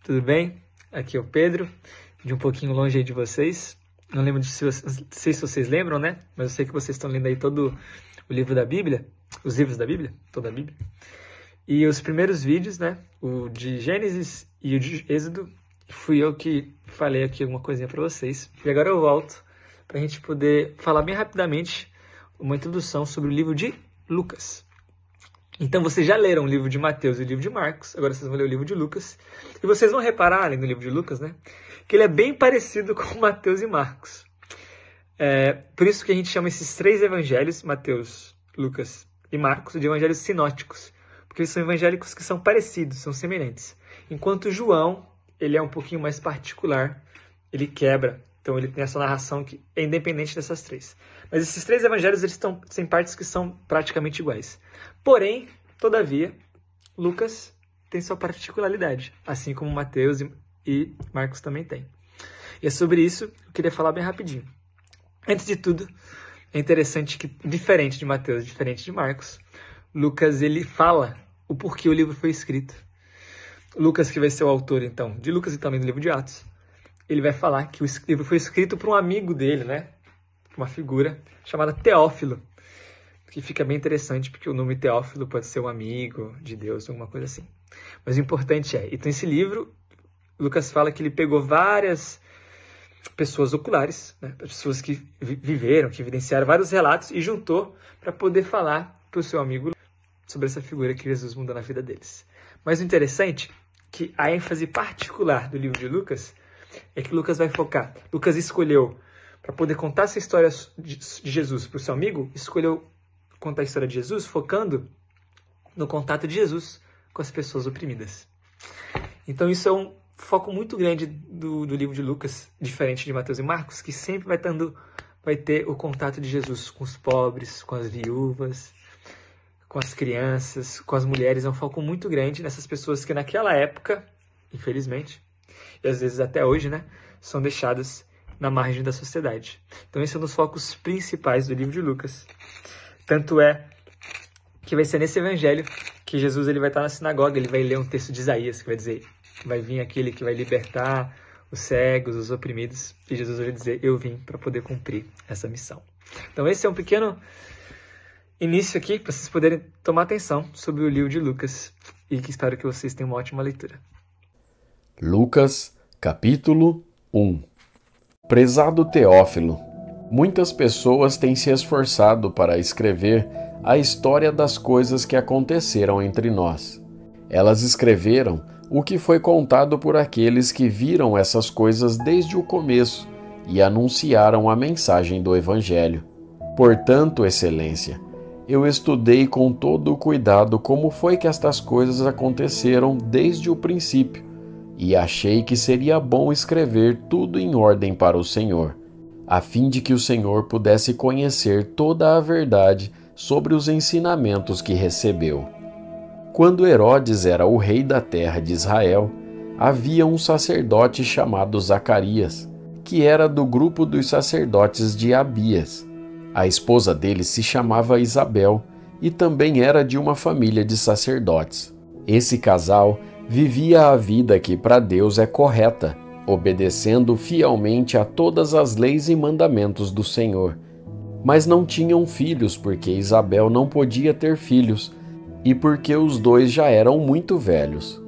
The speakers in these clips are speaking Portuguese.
tudo bem? Aqui é o Pedro, de um pouquinho longe aí de vocês. Não lembro não sei se vocês lembram, né? Mas eu sei que vocês estão lendo aí todo o livro da Bíblia, os livros da Bíblia, toda a Bíblia. E os primeiros vídeos, né? O de Gênesis e o de Êxodo, fui eu que falei aqui alguma coisinha para vocês. E agora eu volto para a gente poder falar bem rapidamente uma introdução sobre o livro de Lucas. Então, vocês já leram o livro de Mateus e o livro de Marcos, agora vocês vão ler o livro de Lucas. E vocês vão reparar, além do livro de Lucas, né, que ele é bem parecido com Mateus e Marcos. Por isso que a gente chama esses três evangelhos, Mateus, Lucas e Marcos, de evangelhos sinóticos. Porque eles são evangélicos que são parecidos, são semelhantes. Enquanto João, ele é um pouquinho mais particular, ele quebra. Então, ele tem essa narração que é independente dessas três. Mas esses três evangelhos, eles têm partes que são praticamente iguais. Porém, todavia, Lucas tem sua particularidade, assim como Mateus e Marcos também tem. E é sobre isso que eu queria falar bem rapidinho. Antes de tudo, é interessante que, diferente de Mateus, diferente de Marcos, Lucas ele fala o porquê o livro foi escrito. Lucas, que vai ser o autor, então, de Lucas e também do livro de Atos, ele vai falar que o livro foi escrito por um amigo dele, né? Uma figura chamada Teófilo, que fica bem interessante, porque o nome Teófilo pode ser um amigo de Deus, alguma coisa assim. Mas o importante então esse livro, Lucas fala que ele pegou várias pessoas oculares, né? Pessoas que viveram, que evidenciaram vários relatos e juntou para poder falar para o seu amigo sobre essa figura que Jesus mudou na vida deles. Mas o interessante é que a ênfase particular do livro de Lucas é que Lucas vai focar. Lucas escolheu, para poder contar essa história de Jesus para o seu amigo, escolheu contar a história de Jesus focando no contato de Jesus com as pessoas oprimidas. Então isso é um foco muito grande do livro de Lucas, diferente de Mateus e Marcos, que sempre vai ter o contato de Jesus com os pobres, com as viúvas, com as crianças, com as mulheres. É um foco muito grande nessas pessoas que naquela época, infelizmente, e às vezes até hoje, né, são deixadas na margem da sociedade. Então esse é um dos focos principais do livro de Lucas. Tanto é que vai ser nesse evangelho que Jesus ele vai estar na sinagoga, ele vai ler um texto de Isaías, que vai dizer, vai vir aquele que vai libertar os cegos, os oprimidos, e Jesus vai dizer, eu vim para poder cumprir essa missão. Então esse é um pequeno início aqui, para vocês poderem tomar atenção sobre o livro de Lucas, e que espero que vocês tenham uma ótima leitura. Lucas, capítulo 1. Prezado Teófilo, muitas pessoas têm se esforçado para escrever a história das coisas que aconteceram entre nós. Elas escreveram o que foi contado por aqueles que viram essas coisas desde o começo e anunciaram a mensagem do Evangelho. Portanto, Excelência, eu estudei com todo o cuidado como foi que estas coisas aconteceram desde o princípio, e achei que seria bom escrever tudo em ordem para o Senhor, a fim de que o Senhor pudesse conhecer toda a verdade sobre os ensinamentos que recebeu. Quando Herodes era o rei da terra de Israel, havia um sacerdote chamado Zacarias, que era do grupo dos sacerdotes de Abias. A esposa dele se chamava Isabel e também era de uma família de sacerdotes. Esse casal vivia a vida que para Deus é correta, obedecendo fielmente a todas as leis e mandamentos do Senhor. Mas não tinham filhos porque Isabel não podia ter filhos e porque os dois já eram muito velhos.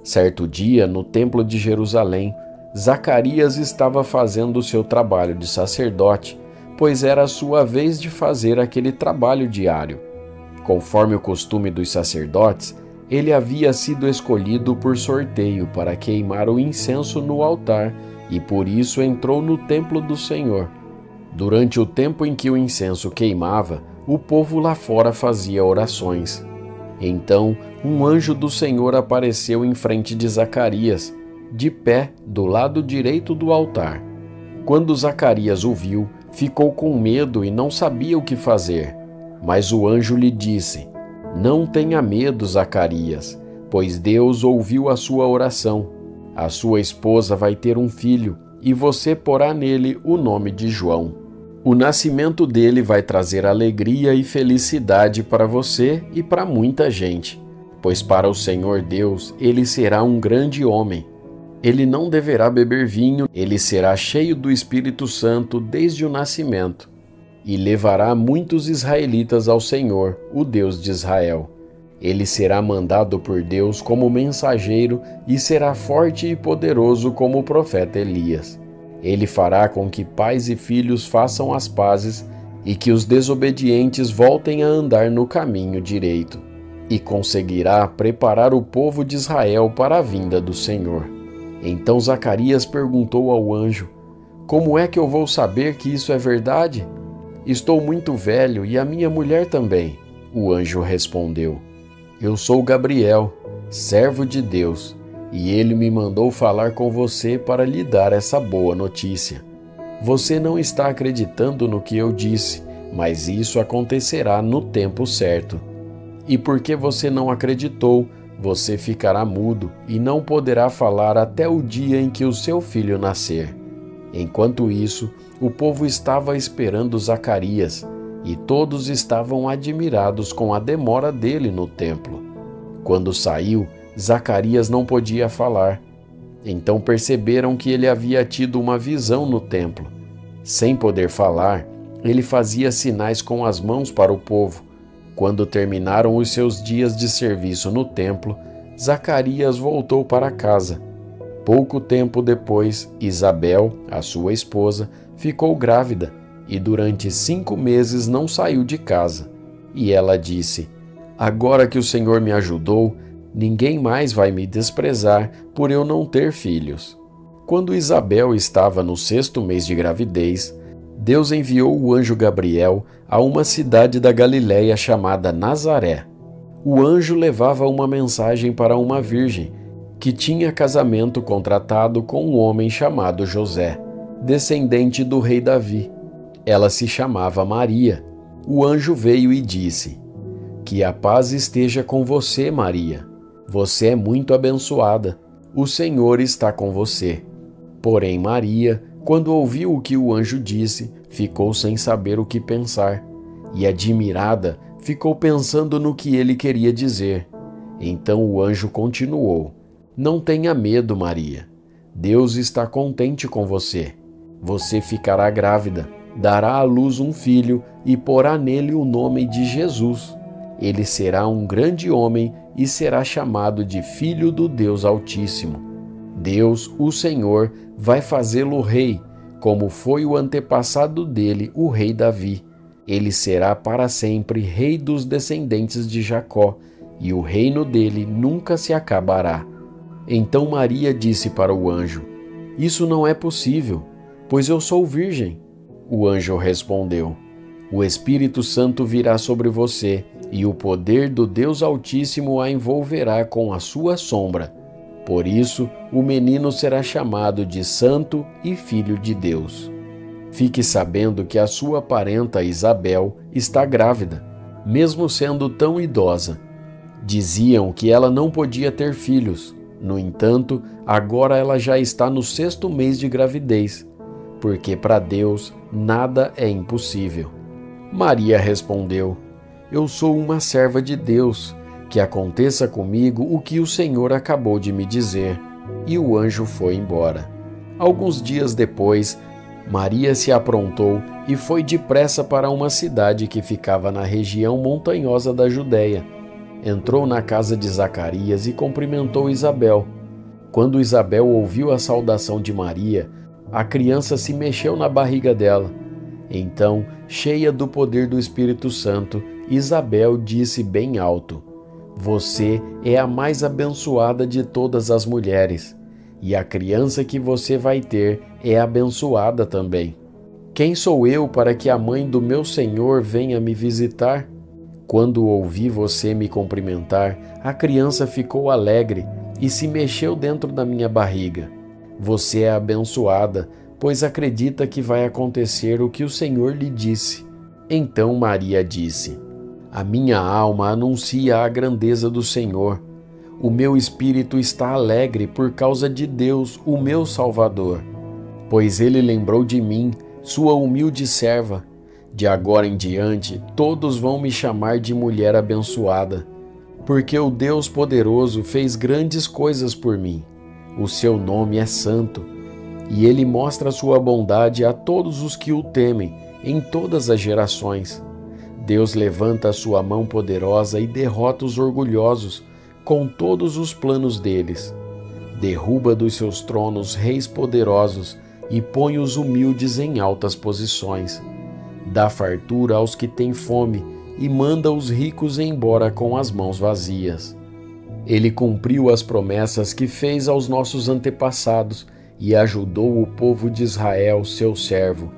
Certo dia, no templo de Jerusalém, Zacarias estava fazendo o seu trabalho de sacerdote, pois era a sua vez de fazer aquele trabalho diário. Conforme o costume dos sacerdotes, ele havia sido escolhido por sorteio para queimar o incenso no altar e por isso entrou no templo do Senhor. Durante o tempo em que o incenso queimava, o povo lá fora fazia orações. Então, um anjo do Senhor apareceu em frente de Zacarias, de pé do lado direito do altar. Quando Zacarias o viu, ficou com medo e não sabia o que fazer. Mas o anjo lhe disse: não tenha medo, Zacarias, pois Deus ouviu a sua oração. A sua esposa vai ter um filho, e você porá nele o nome de João. O nascimento dele vai trazer alegria e felicidade para você e para muita gente, pois para o Senhor Deus ele será um grande homem. Ele não deverá beber vinho, ele será cheio do Espírito Santo desde o nascimento, e levará muitos israelitas ao Senhor, o Deus de Israel. Ele será mandado por Deus como mensageiro e será forte e poderoso como o profeta Elias. Ele fará com que pais e filhos façam as pazes e que os desobedientes voltem a andar no caminho direito, e conseguirá preparar o povo de Israel para a vinda do Senhor. Então Zacarias perguntou ao anjo: Como é que eu vou saber que isso é verdade? Estou muito velho e a minha mulher também. O anjo respondeu: Eu sou Gabriel, servo de Deus, e ele me mandou falar com você para lhe dar essa boa notícia. Você não está acreditando no que eu disse, mas isso acontecerá no tempo certo. E porque você não acreditou, você ficará mudo e não poderá falar até o dia em que o seu filho nascer. Enquanto isso, o povo estava esperando Zacarias, e todos estavam admirados com a demora dele no templo. Quando saiu, Zacarias não podia falar. Então perceberam que ele havia tido uma visão no templo. Sem poder falar, ele fazia sinais com as mãos para o povo. Quando terminaram os seus dias de serviço no templo, Zacarias voltou para casa. Pouco tempo depois, Isabel, a sua esposa, ficou grávida e durante 5 meses não saiu de casa. E ela disse: Agora que o Senhor me ajudou, ninguém mais vai me desprezar por eu não ter filhos. Quando Isabel estava no 6º mês de gravidez, Deus enviou o anjo Gabriel a uma cidade da Galiléia chamada Nazaré. O anjo levava uma mensagem para uma virgem que tinha casamento contratado com um homem chamado José, descendente do rei Davi. Ela se chamava Maria. O anjo veio e disse: Que a paz esteja com você, Maria. Você é muito abençoada. O Senhor está com você. Porém, Maria, quando ouviu o que o anjo disse, ficou sem saber o que pensar, e, admirada, ficou pensando no que ele queria dizer. Então o anjo continuou: Não tenha medo, Maria. Deus está contente com você. Você ficará grávida, dará à luz um filho e porá nele o nome de Jesus. Ele será um grande homem e será chamado de Filho do Deus Altíssimo. Deus, o Senhor, vai fazê-lo rei, como foi o antepassado dele, o rei Davi. Ele será para sempre rei dos descendentes de Jacó, e o reino dele nunca se acabará. Então Maria disse para o anjo: Isso não é possível, pois eu sou virgem. O anjo respondeu: O Espírito Santo virá sobre você, e o poder do Deus Altíssimo a envolverá com a sua sombra. Por isso, o menino será chamado de Santo e Filho de Deus. Fique sabendo que a sua parenta Isabel está grávida, mesmo sendo tão idosa. Diziam que ela não podia ter filhos. No entanto, agora ela já está no 6º mês de gravidez, porque para Deus nada é impossível. Maria respondeu: Eu sou uma serva de Deus. Que aconteça comigo o que o Senhor acabou de me dizer. E o anjo foi embora. Alguns dias depois, Maria se aprontou e foi depressa para uma cidade que ficava na região montanhosa da Judéia. Entrou na casa de Zacarias e cumprimentou Isabel. Quando Isabel ouviu a saudação de Maria, a criança se mexeu na barriga dela. Então, cheia do poder do Espírito Santo, Isabel disse bem alto: Você é a mais abençoada de todas as mulheres, e a criança que você vai ter é abençoada também. Quem sou eu para que a mãe do meu Senhor venha me visitar? Quando ouvi você me cumprimentar, a criança ficou alegre e se mexeu dentro da minha barriga. Você é abençoada, pois acredita que vai acontecer o que o Senhor lhe disse. Então Maria disse: A minha alma anuncia a grandeza do Senhor. O meu espírito está alegre por causa de Deus, o meu Salvador, pois ele lembrou de mim, sua humilde serva. De agora em diante, todos vão me chamar de mulher abençoada, porque o Deus poderoso fez grandes coisas por mim. O seu nome é santo, e ele mostra sua bondade a todos os que o temem, em todas as gerações. Deus levanta a sua mão poderosa e derrota os orgulhosos com todos os planos deles. Derruba dos seus tronos reis poderosos e põe os humildes em altas posições. Dá fartura aos que têm fome e manda os ricos embora com as mãos vazias. Ele cumpriu as promessas que fez aos nossos antepassados e ajudou o povo de Israel, seu servo.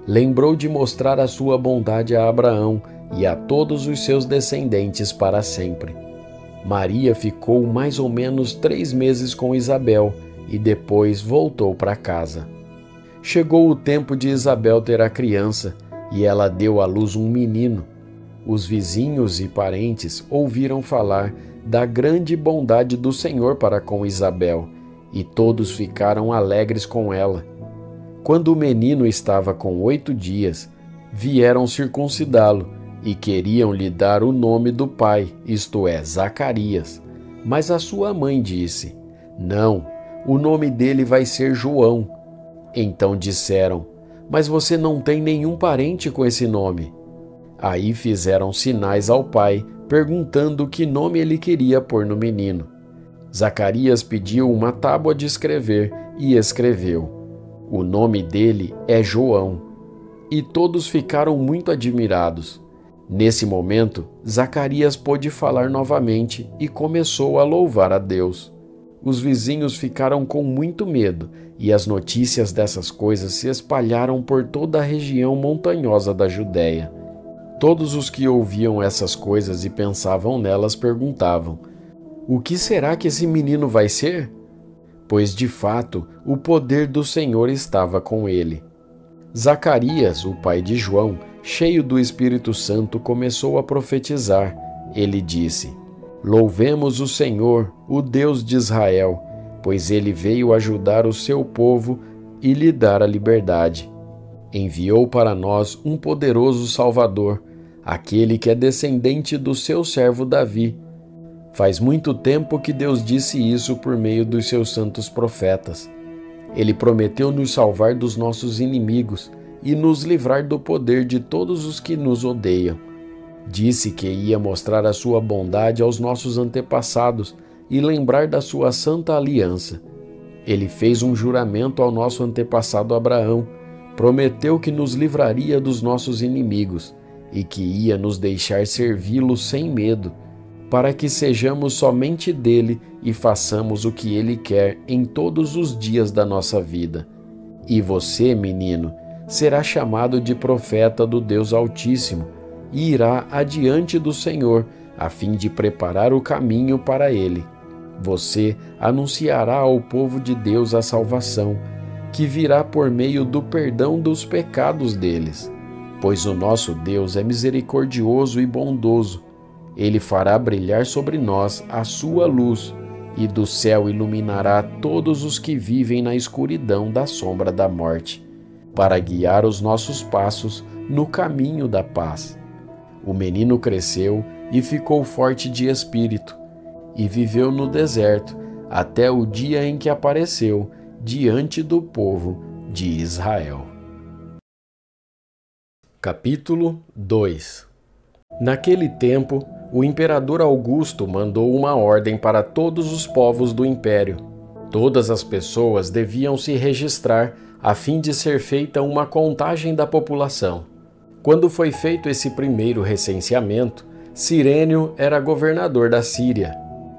Lembrou de mostrar a sua bondade a Abraão e a todos os seus descendentes para sempre. Maria ficou mais ou menos 3 meses com Isabel e depois voltou para casa. Chegou o tempo de Isabel ter a criança e ela deu à luz um menino. Os vizinhos e parentes ouviram falar da grande bondade do Senhor para com Isabel e todos ficaram alegres com ela. Quando o menino estava com 8 dias, vieram circuncidá-lo e queriam lhe dar o nome do pai, isto é, Zacarias. Mas a sua mãe disse: "Não, o nome dele vai ser João." Então disseram: "Mas você não tem nenhum parente com esse nome." Aí fizeram sinais ao pai, perguntando que nome ele queria pôr no menino. Zacarias pediu uma tábua de escrever e escreveu: "O nome dele é João." E todos ficaram muito admirados. Nesse momento, Zacarias pôde falar novamente e começou a louvar a Deus. Os vizinhos ficaram com muito medo e as notícias dessas coisas se espalharam por toda a região montanhosa da Judéia. Todos os que ouviam essas coisas e pensavam nelas perguntavam: "O que será que esse menino vai ser?" Pois, de fato, o poder do Senhor estava com ele. Zacarias, o pai de João, cheio do Espírito Santo, começou a profetizar. Ele disse: "Louvemos o Senhor, o Deus de Israel, pois ele veio ajudar o seu povo e lhe dar a liberdade. Enviou para nós um poderoso Salvador, aquele que é descendente do seu servo Davi. Faz muito tempo que Deus disse isso por meio dos seus santos profetas. Ele prometeu nos salvar dos nossos inimigos e nos livrar do poder de todos os que nos odeiam. Disse que ia mostrar a sua bondade aos nossos antepassados e lembrar da sua santa aliança. Ele fez um juramento ao nosso antepassado Abraão, prometeu que nos livraria dos nossos inimigos e que ia nos deixar servi-lo sem medo, para que sejamos somente dele e façamos o que ele quer em todos os dias da nossa vida. E você, menino, será chamado de profeta do Deus Altíssimo e irá adiante do Senhor, a fim de preparar o caminho para ele. Você anunciará ao povo de Deus a salvação, que virá por meio do perdão dos pecados deles. Pois o nosso Deus é misericordioso e bondoso. Ele fará brilhar sobre nós a sua luz, e do céu iluminará todos os que vivem na escuridão da sombra da morte, para guiar os nossos passos no caminho da paz." O menino cresceu e ficou forte de espírito, e viveu no deserto até o dia em que apareceu diante do povo de Israel. Capítulo 2. Naquele tempo, o imperador Augusto mandou uma ordem para todos os povos do império. Todas as pessoas deviam se registrar a fim de ser feita uma contagem da população. Quando foi feito esse primeiro recenseamento, Cirênio era governador da Síria.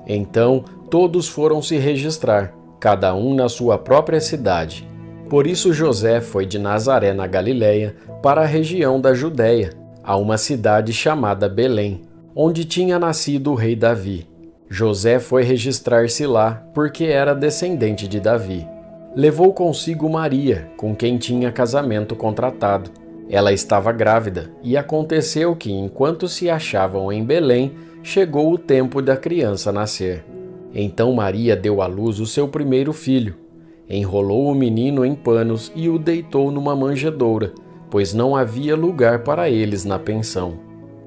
Então, todos foram se registrar, cada um na sua própria cidade. Por isso José foi de Nazaré, na Galiléia, para a região da Judéia, a uma cidade chamada Belém, onde tinha nascido o rei Davi. José foi registrar-se lá porque era descendente de Davi. Levou consigo Maria, com quem tinha casamento contratado. Ela estava grávida e aconteceu que, enquanto se achavam em Belém, chegou o tempo da criança nascer. Então Maria deu à luz o seu primeiro filho. Enrolou o menino em panos e o deitou numa manjedoura, pois não havia lugar para eles na pensão.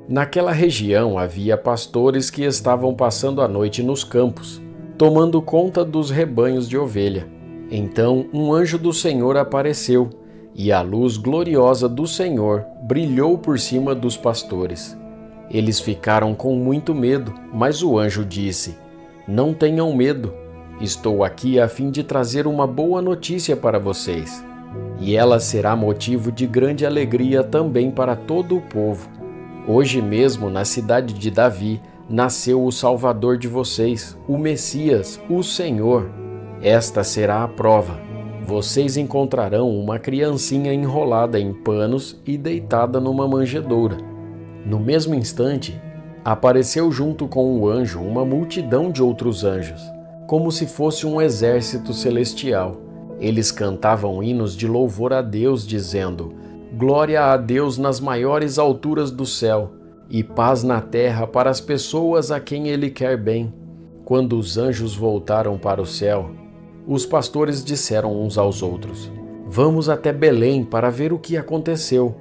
Naquela região havia pastores que estavam passando a noite nos campos. tomando conta dos rebanhos de ovelha. Então um anjo do Senhor apareceu, e a luz gloriosa do Senhor brilhou por cima dos pastores. Eles ficaram com muito medo, mas o anjo disse: "Não tenham medo, estou aqui a fim de trazer uma boa notícia para vocês. E ela será motivo de grande alegria também para todo o povo. Hoje mesmo, na cidade de Davi, nasceu o Salvador de vocês, o Messias, o Senhor. Esta será a prova. Vocês encontrarão uma criancinha enrolada em panos e deitada numa manjedoura." No mesmo instante, apareceu junto com o anjo uma multidão de outros anjos, como se fosse um exército celestial. Eles cantavam hinos de louvor a Deus, dizendo: "Glória a Deus nas maiores alturas do céu, e paz na terra para as pessoas a quem Ele quer bem." Quando os anjos voltaram para o céu, os pastores disseram uns aos outros: "Vamos até Belém para ver o que aconteceu.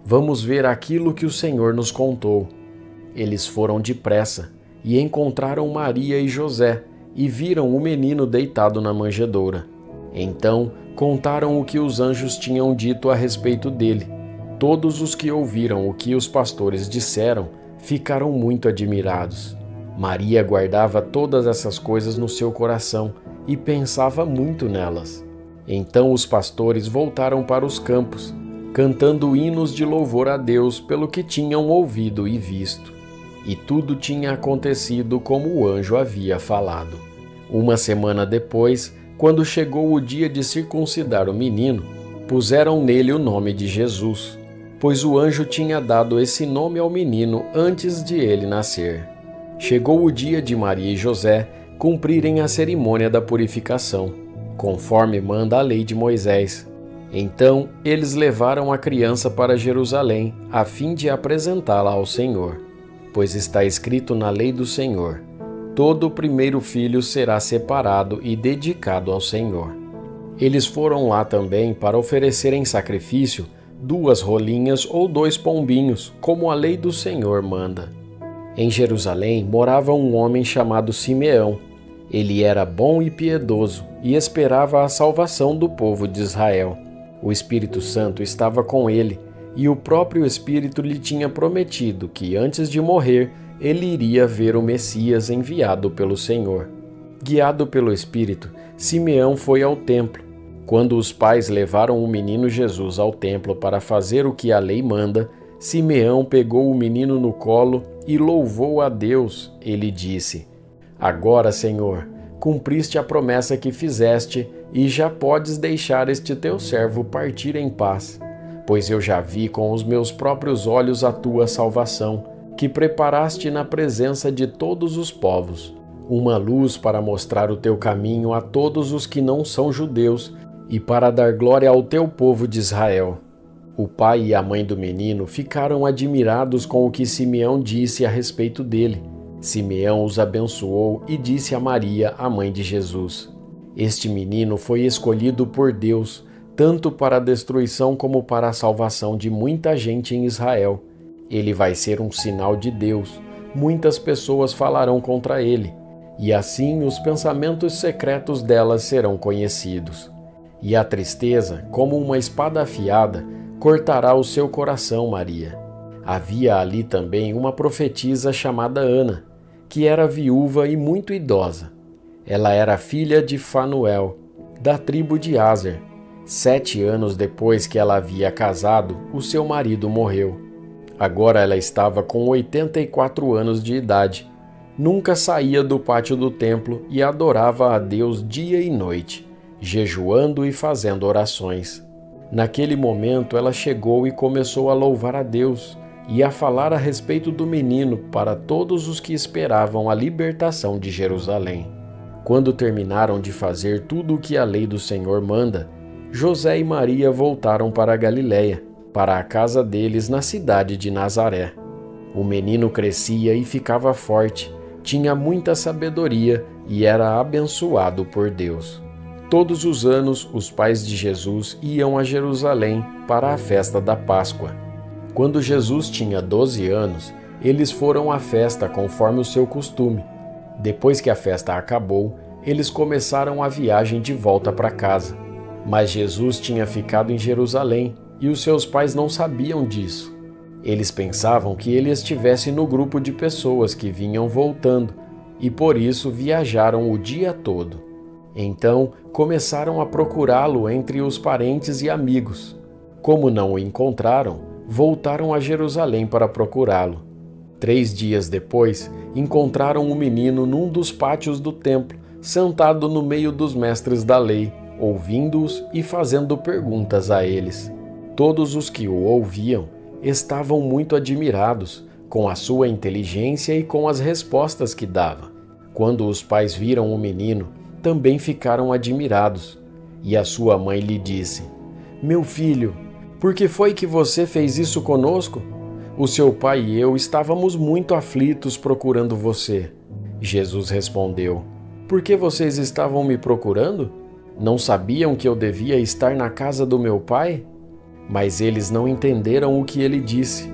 Vamos ver aquilo que o Senhor nos contou." Eles foram depressa e encontraram Maria e José e viram o menino deitado na manjedoura. Então contaram o que os anjos tinham dito a respeito dele. Todos os que ouviram o que os pastores disseram ficaram muito admirados. Maria guardava todas essas coisas no seu coração e pensava muito nelas. Então os pastores voltaram para os campos, cantando hinos de louvor a Deus pelo que tinham ouvido e visto. E tudo tinha acontecido como o anjo havia falado. Uma semana depois, quando chegou o dia de circuncidar o menino, puseram nele o nome de Jesus, pois o anjo tinha dado esse nome ao menino antes de ele nascer. Chegou o dia de Maria e José cumprirem a cerimônia da purificação, conforme manda a lei de Moisés. Então eles levaram a criança para Jerusalém, a fim de apresentá-la ao Senhor. Pois está escrito na lei do Senhor: todo o primeiro filho será separado e dedicado ao Senhor. Eles foram lá também para oferecer em sacrifício 2 rolinhas ou 2 pombinhos, como a lei do Senhor manda. Em Jerusalém morava um homem chamado Simeão. Ele era bom e piedoso e esperava a salvação do povo de Israel. O Espírito Santo estava com ele, e o próprio Espírito lhe tinha prometido que antes de morrer ele iria ver o Messias enviado pelo Senhor. Guiado pelo Espírito, Simeão foi ao templo. Quando os pais levaram o menino Jesus ao templo para fazer o que a lei manda, Simeão pegou o menino no colo e louvou a Deus. Ele disse: "Agora, Senhor, cumpriste a promessa que fizeste e já podes deixar este teu servo partir em paz, pois eu já vi com os meus próprios olhos a tua salvação, que preparaste na presença de todos os povos, uma luz para mostrar o teu caminho a todos os que não são judeus e para dar glória ao teu povo de Israel." O pai e a mãe do menino ficaram admirados com o que Simeão disse a respeito dele. Simeão os abençoou e disse a Maria, a mãe de Jesus: "Este menino foi escolhido por Deus, tanto para a destruição como para a salvação de muita gente em Israel. Ele vai ser um sinal de Deus. Muitas pessoas falarão contra ele, e assim os pensamentos secretos delas serão conhecidos. E a tristeza, como uma espada afiada, cortará o seu coração, Maria." Havia ali também uma profetisa chamada Ana, que era viúva e muito idosa. Ela era filha de Fanuel, da tribo de Aser. 7 anos depois que ela havia casado, o seu marido morreu. Agora ela estava com 84 anos de idade. Nunca saía do pátio do templo e adorava a Deus dia e noite, jejuando e fazendo orações. Naquele momento ela chegou e começou a louvar a Deus e a falar a respeito do menino para todos os que esperavam a libertação de Jerusalém. Quando terminaram de fazer tudo o que a lei do Senhor manda, José e Maria voltaram para a Galiléia, para a casa deles na cidade de Nazaré. O menino crescia e ficava forte, tinha muita sabedoria e era abençoado por Deus. Todos os anos, os pais de Jesus iam a Jerusalém para a festa da Páscoa. Quando Jesus tinha 12 anos, eles foram à festa conforme o seu costume. Depois que a festa acabou, eles começaram a viagem de volta para casa. Mas Jesus tinha ficado em Jerusalém e os seus pais não sabiam disso. Eles pensavam que ele estivesse no grupo de pessoas que vinham voltando e por isso viajaram o dia todo. Então começaram a procurá-lo entre os parentes e amigos. Como não o encontraram, voltaram a Jerusalém para procurá-lo. 3 dias depois, encontraram o menino num dos pátios do templo, sentado no meio dos mestres da lei, ouvindo-os e fazendo perguntas a eles. Todos os que o ouviam estavam muito admirados com a sua inteligência e com as respostas que dava. Quando os pais viram o menino, também ficaram admirados. E a sua mãe lhe disse: "Meu filho, por que foi que você fez isso conosco? O seu pai e eu estávamos muito aflitos procurando você." Jesus respondeu: "Por que vocês estavam me procurando? Não sabiam que eu devia estar na casa do meu pai?" Mas eles não entenderam o que ele disse.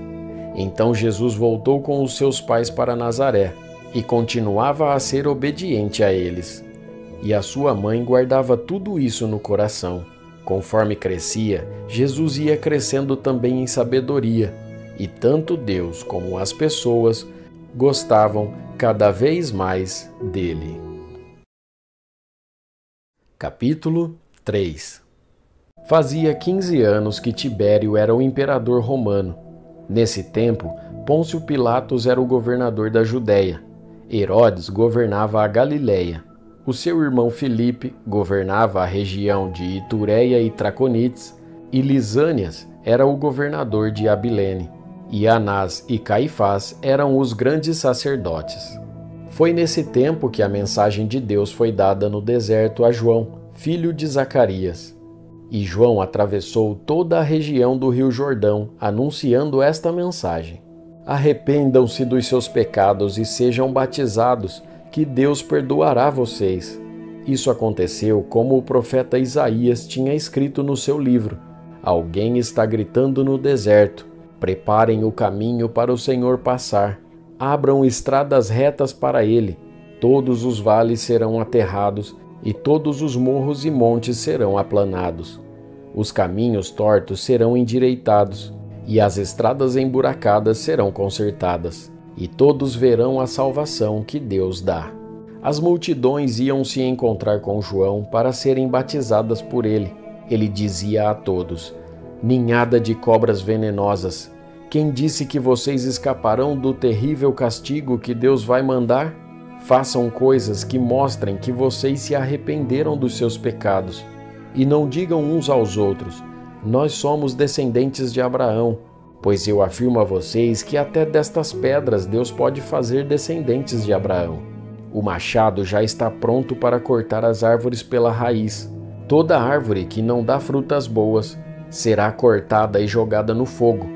Então Jesus voltou com os seus pais para Nazaré e continuava a ser obediente a eles. E a sua mãe guardava tudo isso no coração. Conforme crescia, Jesus ia crescendo também em sabedoria, e tanto Deus como as pessoas gostavam cada vez mais dele. Capítulo 3. Fazia 15 anos que Tibério era o imperador romano. Nesse tempo, Pôncio Pilatos era o governador da Judéia. Herodes governava a Galiléia. O seu irmão Filipe governava a região de Itureia e Traconites, e Lisânias era o governador de Abilene. E Anás e Caifás eram os grandes sacerdotes. Foi nesse tempo que a mensagem de Deus foi dada no deserto a João, filho de Zacarias. E João atravessou toda a região do Rio Jordão, anunciando esta mensagem: "Arrependam-se dos seus pecados e sejam batizados, que Deus perdoará vocês." Isso aconteceu como o profeta Isaías tinha escrito no seu livro: "Alguém está gritando no deserto: preparem o caminho para o Senhor passar. Abram estradas retas para ele. Todos os vales serão aterrados e todos os morros e montes serão aplanados. Os caminhos tortos serão endireitados e as estradas emburacadas serão consertadas. E todos verão a salvação que Deus dá." As multidões iam se encontrar com João para serem batizadas por ele. Ele dizia a todos: "Ninhada de cobras venenosas, quem disse que vocês escaparão do terrível castigo que Deus vai mandar? Façam coisas que mostrem que vocês se arrependeram dos seus pecados. E não digam uns aos outros: 'Nós somos descendentes de Abraão,' pois eu afirmo a vocês que até destas pedras Deus pode fazer descendentes de Abraão. O machado já está pronto para cortar as árvores pela raiz. Toda árvore que não dá frutas boas será cortada e jogada no fogo."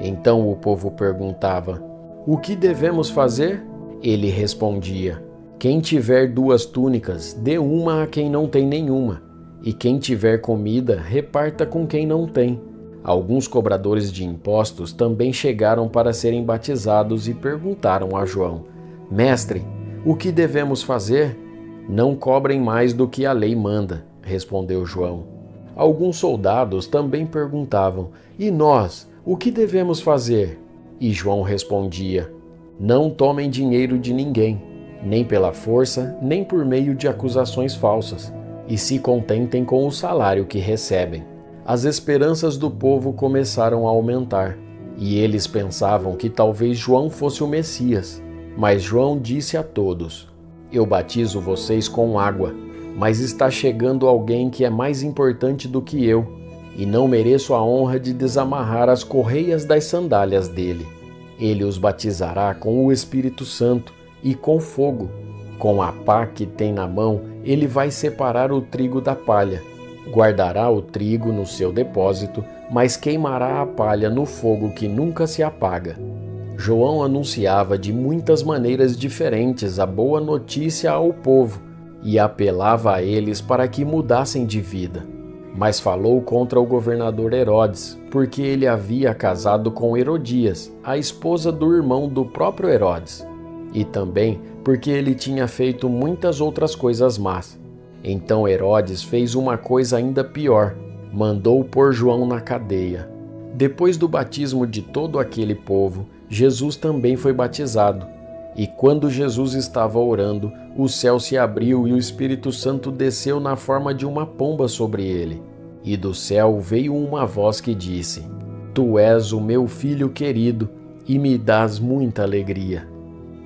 Então o povo perguntava: "O que devemos fazer?" Ele respondia: "Quem tiver 2 túnicas, dê uma a quem não tem nenhuma, e quem tiver comida, reparta com quem não tem." Alguns cobradores de impostos também chegaram para serem batizados e perguntaram a João: "Mestre, o que devemos fazer?" "Não cobrem mais do que a lei manda," respondeu João. Alguns soldados também perguntavam: "E nós, o que devemos fazer?" E João respondia: "Não tomem dinheiro de ninguém, nem pela força, nem por meio de acusações falsas, e se contentem com o salário que recebem." As esperanças do povo começaram a aumentar, e eles pensavam que talvez João fosse o Messias. Mas João disse a todos: "Eu batizo vocês com água, mas está chegando alguém que é mais importante do que eu, e não mereço a honra de desamarrar as correias das sandálias dele. Ele os batizará com o Espírito Santo e com fogo. Com a pá que tem na mão, ele vai separar o trigo da palha. Guardará o trigo no seu depósito, mas queimará a palha no fogo que nunca se apaga." João anunciava de muitas maneiras diferentes a boa notícia ao povo e apelava a eles para que mudassem de vida. Mas falou contra o governador Herodes, porque ele havia casado com Herodias, a esposa do irmão do próprio Herodes. e também porque ele tinha feito muitas outras coisas más. Então Herodes fez uma coisa ainda pior: mandou pôr João na cadeia. Depois do batismo de todo aquele povo, Jesus também foi batizado. E quando Jesus estava orando, o céu se abriu e o Espírito Santo desceu na forma de uma pomba sobre ele. E do céu veio uma voz que disse: Tu és o meu filho querido e me dás muita alegria.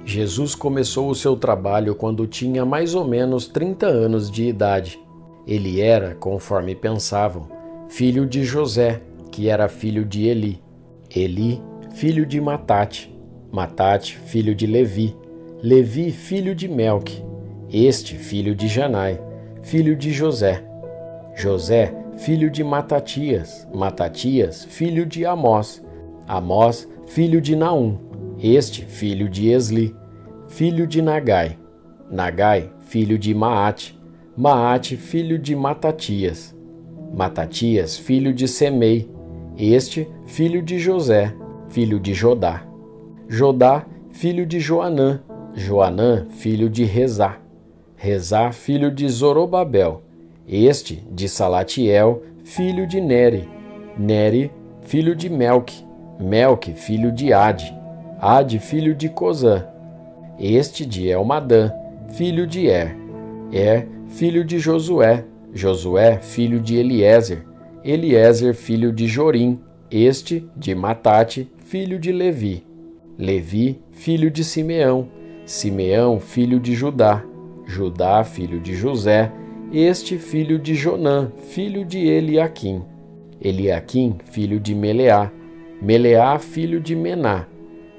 Jesus começou o seu trabalho quando tinha mais ou menos 30 anos de idade. Ele era, conforme pensavam, filho de José, que era filho de Eli. Eli, filho de Matate. Matate, filho de Levi. Levi, filho de Melque. Este, filho de Janai, filho de José. José, filho de Matatias. Matatias, filho de Amós. Amós, filho de Naum. Este, filho de Esli, filho de Nagai. Nagai, filho de Maate. Maate, filho de Matatias. Matatias, filho de Semei. Este, filho de José, filho de Jodá. Jodá, filho de Joanã. Joanã, filho de Rezá. Rezá, filho de Zorobabel. Este, de Salatiel, filho de Neri. Neri, filho de Melque. Melque, filho de Ade. Ade, filho de Cozã. Este, de Elmadã, filho de Er, filho de Josué. Josué, filho de Eliezer. Eliezer, filho de Jorim. Este, de Matate, filho de Levi. Levi, filho de Simeão. Simeão, filho de Judá. Judá, filho de José. Este, filho de Jonã, filho de Eliaquim. Eliaquim, filho de Meleá. Meleá, filho de Mená.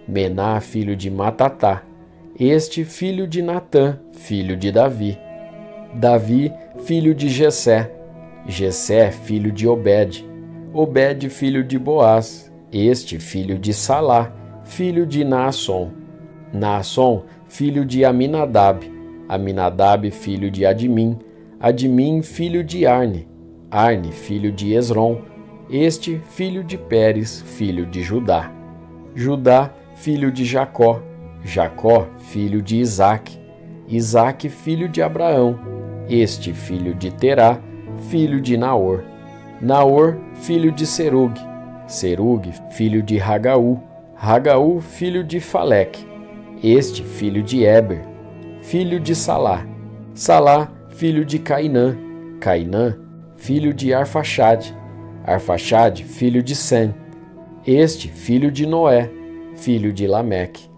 Mená, filho de Matatá. Este, filho de Natã, filho de Davi. Davi, filho de Jessé. Jessé, filho de Obed. Obed, filho de Boaz. Este, filho de Salá, filho de Naasson. Naasson, filho de Aminadab. Aminadab, filho de Admim. Admim, filho de Arne. Arne, filho de Esrom. Este, filho de Pérez, filho de Judá. Judá, filho de Jacó. Jacó, filho de Isaque. Isaque, filho de Abraão. Este, filho de Terá, filho de Naor. Naor, filho de Serug. Serug, filho de Ragaú. Ragaú, filho de Faleque. Este, filho de Eber, filho de Salá. Salá, filho de Cainã. Cainã, filho de Arfaxade. Arfaxade, filho de Sem. Este, filho de Noé, filho de Lameque.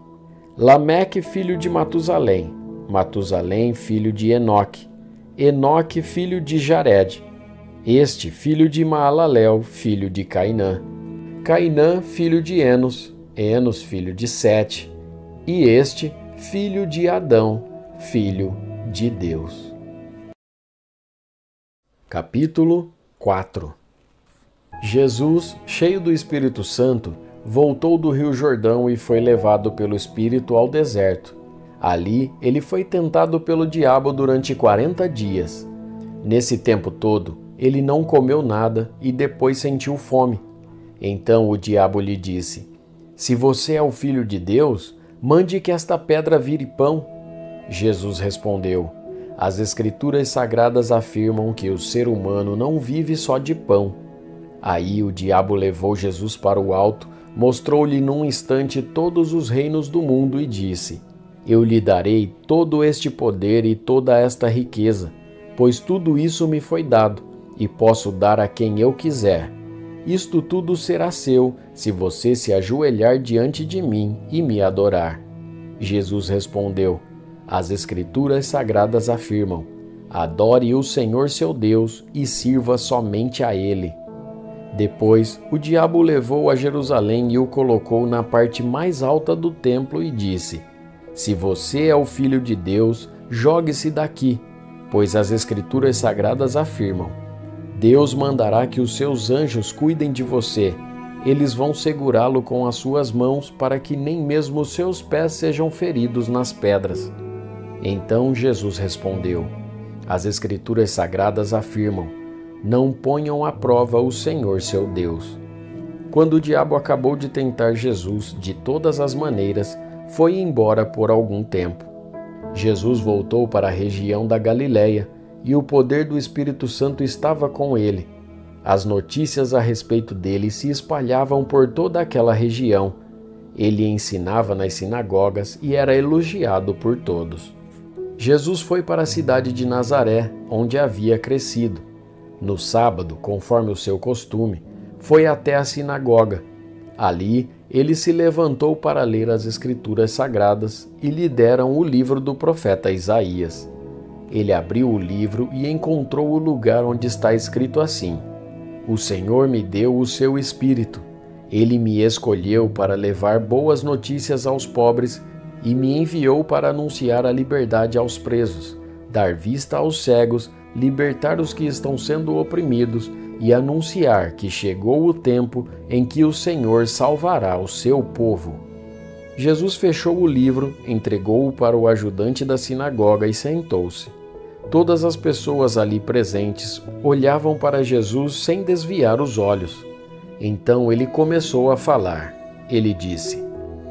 Lameque, filho de Matusalém. Matusalém, filho de Enoque. Enoque, filho de Jared. Este, filho de Maalalel, filho de Cainã. Cainã, filho de Enos. Enos, filho de Sete. E este, filho de Adão, filho de Deus. Capítulo 4. Jesus, cheio do Espírito Santo, voltou do Rio Jordão e foi levado pelo Espírito ao deserto. Ali, ele foi tentado pelo diabo durante 40 dias. Nesse tempo todo, ele não comeu nada e depois sentiu fome. Então o diabo lhe disse: Se você é o Filho de Deus, mande que esta pedra vire pão. Jesus respondeu: As Escrituras Sagradas afirmam que o ser humano não vive só de pão. Aí o diabo levou Jesus para o alto, mostrou-lhe num instante todos os reinos do mundo e disse: Eu lhe darei todo este poder e toda esta riqueza, pois tudo isso me foi dado, e posso dar a quem eu quiser. Isto tudo será seu, se você se ajoelhar diante de mim e me adorar. Jesus respondeu: As Escrituras Sagradas afirmam: Adore o Senhor seu Deus e sirva somente a Ele. Depois, o diabo o levou a Jerusalém e o colocou na parte mais alta do templo e disse: Se você é o Filho de Deus, jogue-se daqui, pois as Escrituras Sagradas afirmam: Deus mandará que os seus anjos cuidem de você. Eles vão segurá-lo com as suas mãos para que nem mesmo os seus pés sejam feridos nas pedras. Então Jesus respondeu: As Escrituras Sagradas afirmam: Não ponham à prova o Senhor seu Deus. Quando o diabo acabou de tentar Jesus de todas as maneiras, foi embora por algum tempo. Jesus voltou para a região da Galiléia e o poder do Espírito Santo estava com ele. As notícias a respeito dele se espalhavam por toda aquela região. Ele ensinava nas sinagogas e era elogiado por todos. Jesus foi para a cidade de Nazaré, onde havia crescido. No sábado, conforme o seu costume, foi até a sinagoga. Ali, ele se levantou para ler as Escrituras Sagradas e lhe deram o livro do profeta Isaías. Ele abriu o livro e encontrou o lugar onde está escrito assim: O Senhor me deu o seu Espírito. Ele me escolheu para levar boas notícias aos pobres e me enviou para anunciar a liberdade aos presos, dar vista aos cegos, libertar os que estão sendo oprimidos e anunciar que chegou o tempo em que o Senhor salvará o seu povo. Jesus fechou o livro, entregou-o para o ajudante da sinagoga e sentou-se. Todas as pessoas ali presentes olhavam para Jesus sem desviar os olhos. Então ele começou a falar. Ele disse: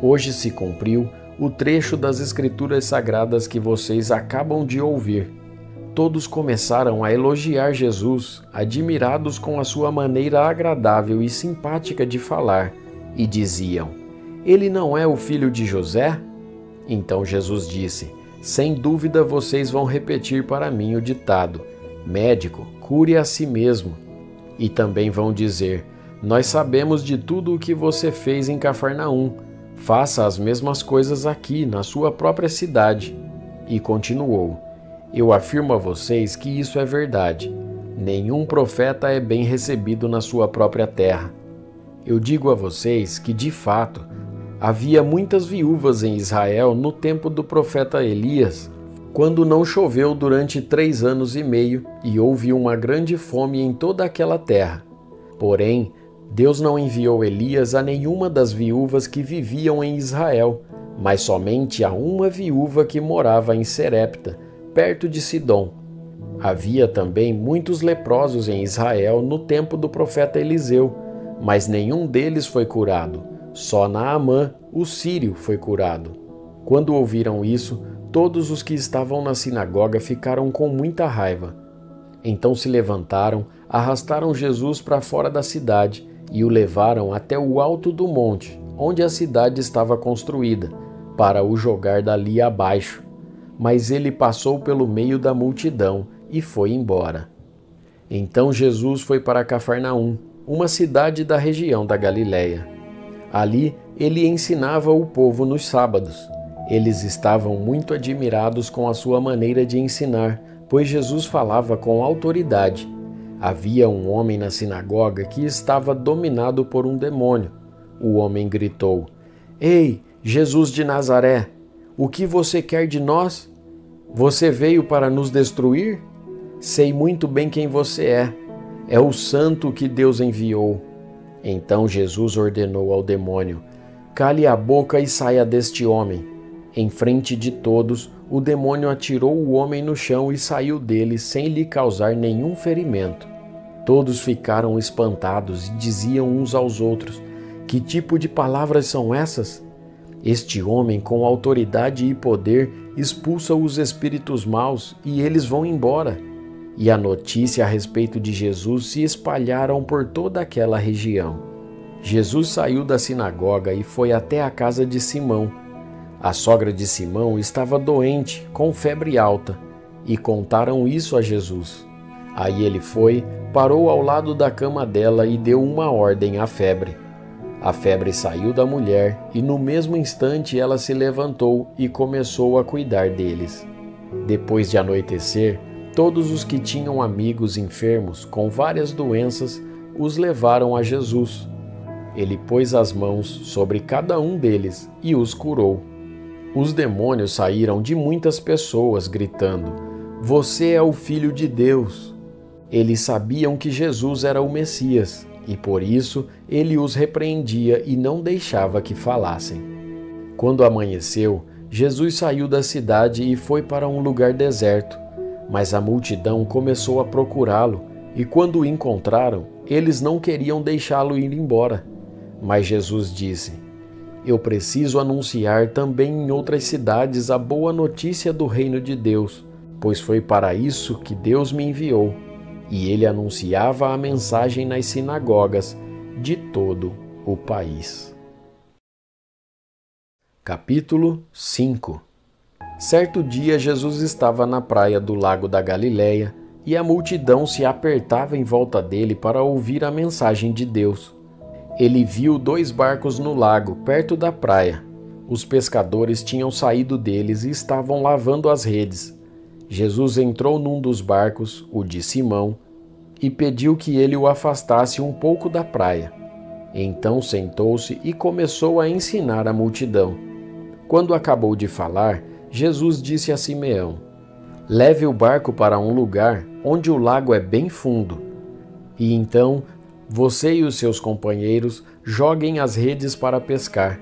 Hoje se cumpriu o trecho das Escrituras Sagradas que vocês acabam de ouvir. Todos começaram a elogiar Jesus, admirados com a sua maneira agradável e simpática de falar, e diziam: Ele não é o filho de José? Então Jesus disse: Sem dúvida vocês vão repetir para mim o ditado: Médico, cure a si mesmo. E também vão dizer: Nós sabemos de tudo o que você fez em Cafarnaum. Faça as mesmas coisas aqui, na sua própria cidade. E continuou: Eu afirmo a vocês que isso é verdade. Nenhum profeta é bem recebido na sua própria terra. Eu digo a vocês que, de fato, havia muitas viúvas em Israel no tempo do profeta Elias, quando não choveu durante 3 anos e meio e houve uma grande fome em toda aquela terra. Porém, Deus não enviou Elias a nenhuma das viúvas que viviam em Israel, mas somente a uma viúva que morava em Serepta, perto de Sidom. Havia também muitos leprosos em Israel no tempo do profeta Eliseu, mas nenhum deles foi curado. Só Naamã, o sírio, foi curado. Quando ouviram isso, todos os que estavam na sinagoga ficaram com muita raiva. Então se levantaram, arrastaram Jesus para fora da cidade e o levaram até o alto do monte, onde a cidade estava construída, para o jogar dali abaixo. Mas ele passou pelo meio da multidão e foi embora. Então Jesus foi para Cafarnaum, uma cidade da região da Galiléia. Ali ele ensinava o povo nos sábados. Eles estavam muito admirados com a sua maneira de ensinar, pois Jesus falava com autoridade. Havia um homem na sinagoga que estava dominado por um demônio. O homem gritou: Ei, Jesus de Nazaré, o que você quer de nós? Você veio para nos destruir? Sei muito bem quem você é. É o santo que Deus enviou. Então Jesus ordenou ao demônio: Cale a boca e saia deste homem. Em frente de todos, o demônio atirou o homem no chão e saiu dele sem lhe causar nenhum ferimento. Todos ficaram espantados e diziam uns aos outros: Que tipo de palavras são essas? Este homem, com autoridade e poder, expulsa os espíritos maus e eles vão embora. E a notícia a respeito de Jesus se espalharam por toda aquela região. Jesus saiu da sinagoga e foi até a casa de Simão. A sogra de Simão estava doente, com febre alta, e contaram isso a Jesus. Aí ele foi, parou ao lado da cama dela e deu uma ordem à febre. A febre saiu da mulher e no mesmo instante ela se levantou e começou a cuidar deles. Depois de anoitecer, todos os que tinham amigos enfermos com várias doenças os levaram a Jesus. Ele pôs as mãos sobre cada um deles e os curou. Os demônios saíram de muitas pessoas gritando: Você é o Filho de Deus! Eles sabiam que Jesus era o Messias e por isso ele os repreendia e não deixava que falassem. Quando amanheceu, Jesus saiu da cidade e foi para um lugar deserto, mas a multidão começou a procurá-lo e quando o encontraram, eles não queriam deixá-lo ir embora. Mas Jesus disse: Eu preciso anunciar também em outras cidades a boa notícia do reino de Deus, pois foi para isso que Deus me enviou. E ele anunciava a mensagem nas sinagogas de todo o país. Capítulo 5. Certo dia Jesus estava na praia do lago da Galileia e a multidão se apertava em volta dele para ouvir a mensagem de Deus. Ele viu 2 barcos no lago, perto da praia. Os pescadores tinham saído deles e estavam lavando as redes. Jesus entrou num dos barcos, o de Simão, e pediu que ele o afastasse um pouco da praia. Então sentou-se e começou a ensinar a multidão. Quando acabou de falar, Jesus disse a Simeão: leve o barco para um lugar onde o lago é bem fundo, e então você e os seus companheiros joguem as redes para pescar.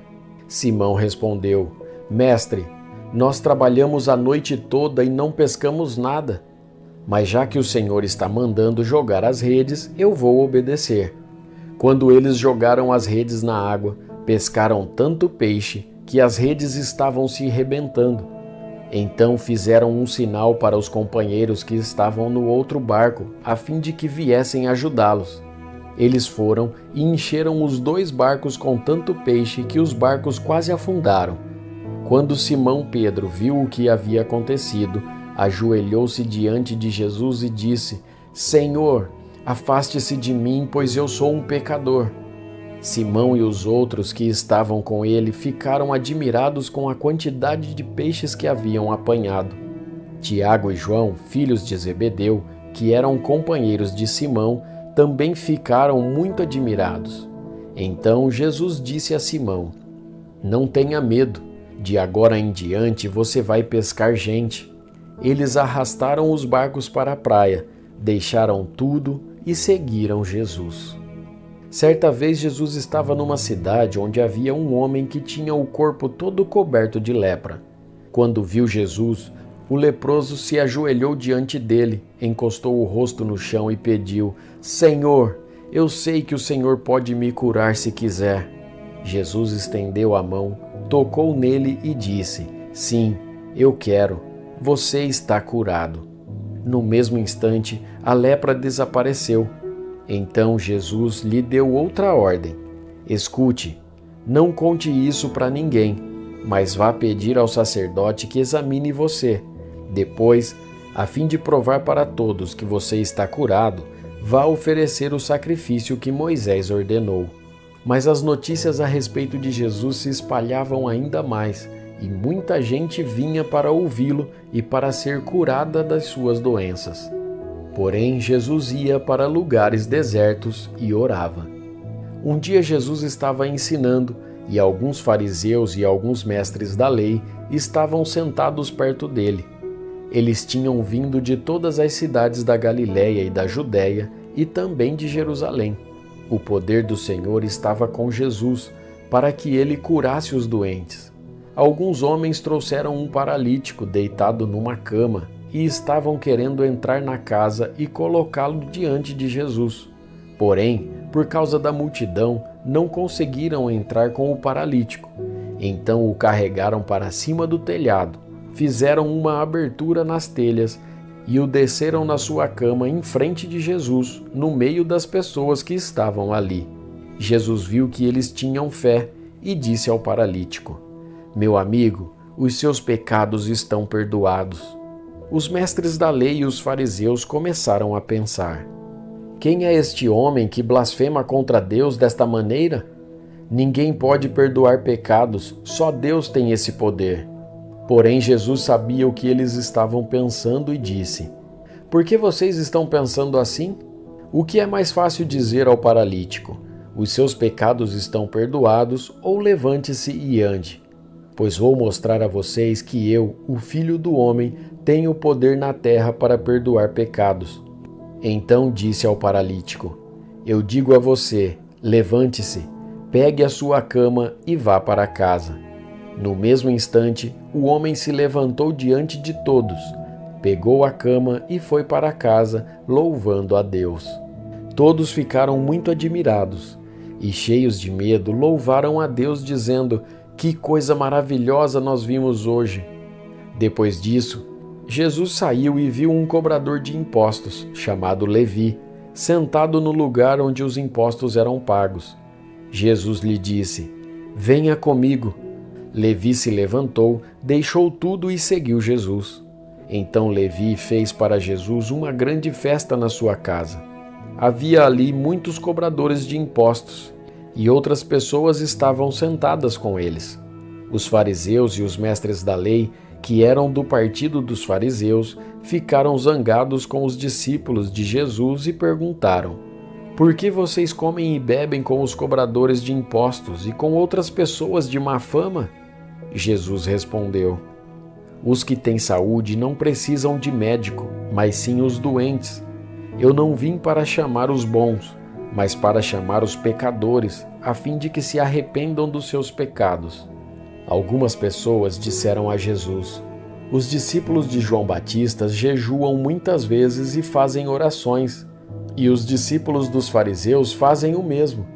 Simão respondeu: Mestre, nós trabalhamos a noite toda e não pescamos nada. Mas já que o Senhor está mandando jogar as redes, eu vou obedecer. Quando eles jogaram as redes na água, pescaram tanto peixe que as redes estavam se rebentando. Então fizeram um sinal para os companheiros que estavam no outro barco, a fim de que viessem ajudá-los. Eles foram e encheram os 2 barcos com tanto peixe que os barcos quase afundaram. Quando Simão Pedro viu o que havia acontecido, ajoelhou-se diante de Jesus e disse: Senhor, afaste-se de mim, pois eu sou um pecador. Simão e os outros que estavam com ele ficaram admirados com a quantidade de peixes que haviam apanhado. Tiago e João, filhos de Zebedeu, que eram companheiros de Simão, também ficaram muito admirados. Então Jesus disse a Simão: Não tenha medo, de agora em diante você vai pescar gente. Eles arrastaram os barcos para a praia, deixaram tudo e seguiram Jesus. Certa vez Jesus estava numa cidade onde havia um homem que tinha o corpo todo coberto de lepra. Quando viu Jesus, o leproso se ajoelhou diante dele, encostou o rosto no chão e pediu: Senhor, eu sei que o Senhor pode me curar se quiser. Jesus estendeu a mão, tocou nele e disse: Sim, eu quero. Você está curado. No mesmo instante, a lepra desapareceu. Então Jesus lhe deu outra ordem: Escute, não conte isso para ninguém, mas vá pedir ao sacerdote que examine você. Depois, a fim de provar para todos que você está curado, vá oferecer o sacrifício que Moisés ordenou. Mas as notícias a respeito de Jesus se espalhavam ainda mais, e muita gente vinha para ouvi-lo e para ser curada das suas doenças. Porém, Jesus ia para lugares desertos e orava. Um dia Jesus estava ensinando, e alguns fariseus e alguns mestres da lei estavam sentados perto dele. Eles tinham vindo de todas as cidades da Galiléia e da Judéia e também de Jerusalém. O poder do Senhor estava com Jesus, para que ele curasse os doentes. Alguns homens trouxeram um paralítico deitado numa cama e estavam querendo entrar na casa e colocá-lo diante de Jesus. Porém, por causa da multidão, não conseguiram entrar com o paralítico. Então o carregaram para cima do telhado, fizeram uma abertura nas telhas e o desceram na sua cama em frente de Jesus, no meio das pessoas que estavam ali. Jesus viu que eles tinham fé e disse ao paralítico: Meu amigo, os seus pecados estão perdoados. Os mestres da lei e os fariseus começaram a pensar: Quem é este homem que blasfema contra Deus desta maneira? Ninguém pode perdoar pecados, só Deus tem esse poder. Porém, Jesus sabia o que eles estavam pensando e disse: Por que vocês estão pensando assim? O que é mais fácil dizer ao paralítico: Os seus pecados estão perdoados, ou levante-se e ande? Pois vou mostrar a vocês que eu, o Filho do Homem, tenho poder na terra para perdoar pecados. Então disse ao paralítico: Eu digo a você, levante-se, pegue a sua cama e vá para casa. No mesmo instante, o homem se levantou diante de todos, pegou a cama e foi para casa, louvando a Deus. Todos ficaram muito admirados. e, cheios de medo, louvaram a Deus, dizendo: "Que coisa maravilhosa nós vimos hoje!" Depois disso, Jesus saiu e viu um cobrador de impostos, chamado Levi, sentado no lugar onde os impostos eram pagos. Jesus lhe disse: "Venha comigo." Levi se levantou, deixou tudo e seguiu Jesus. Então Levi fez para Jesus uma grande festa na sua casa. Havia ali muitos cobradores de impostos, e outras pessoas estavam sentadas com eles. Os fariseus e os mestres da lei, que eram do partido dos fariseus, ficaram zangados com os discípulos de Jesus e perguntaram: "Por que vocês comem e bebem com os cobradores de impostos e com outras pessoas de má fama?" Jesus respondeu: "Os que têm saúde não precisam de médico, mas sim os doentes. Eu não vim para chamar os bons, mas para chamar os pecadores, a fim de que se arrependam dos seus pecados." Algumas pessoas disseram a Jesus: "Os discípulos de João Batista jejuam muitas vezes e fazem orações, e os discípulos dos fariseus fazem o mesmo,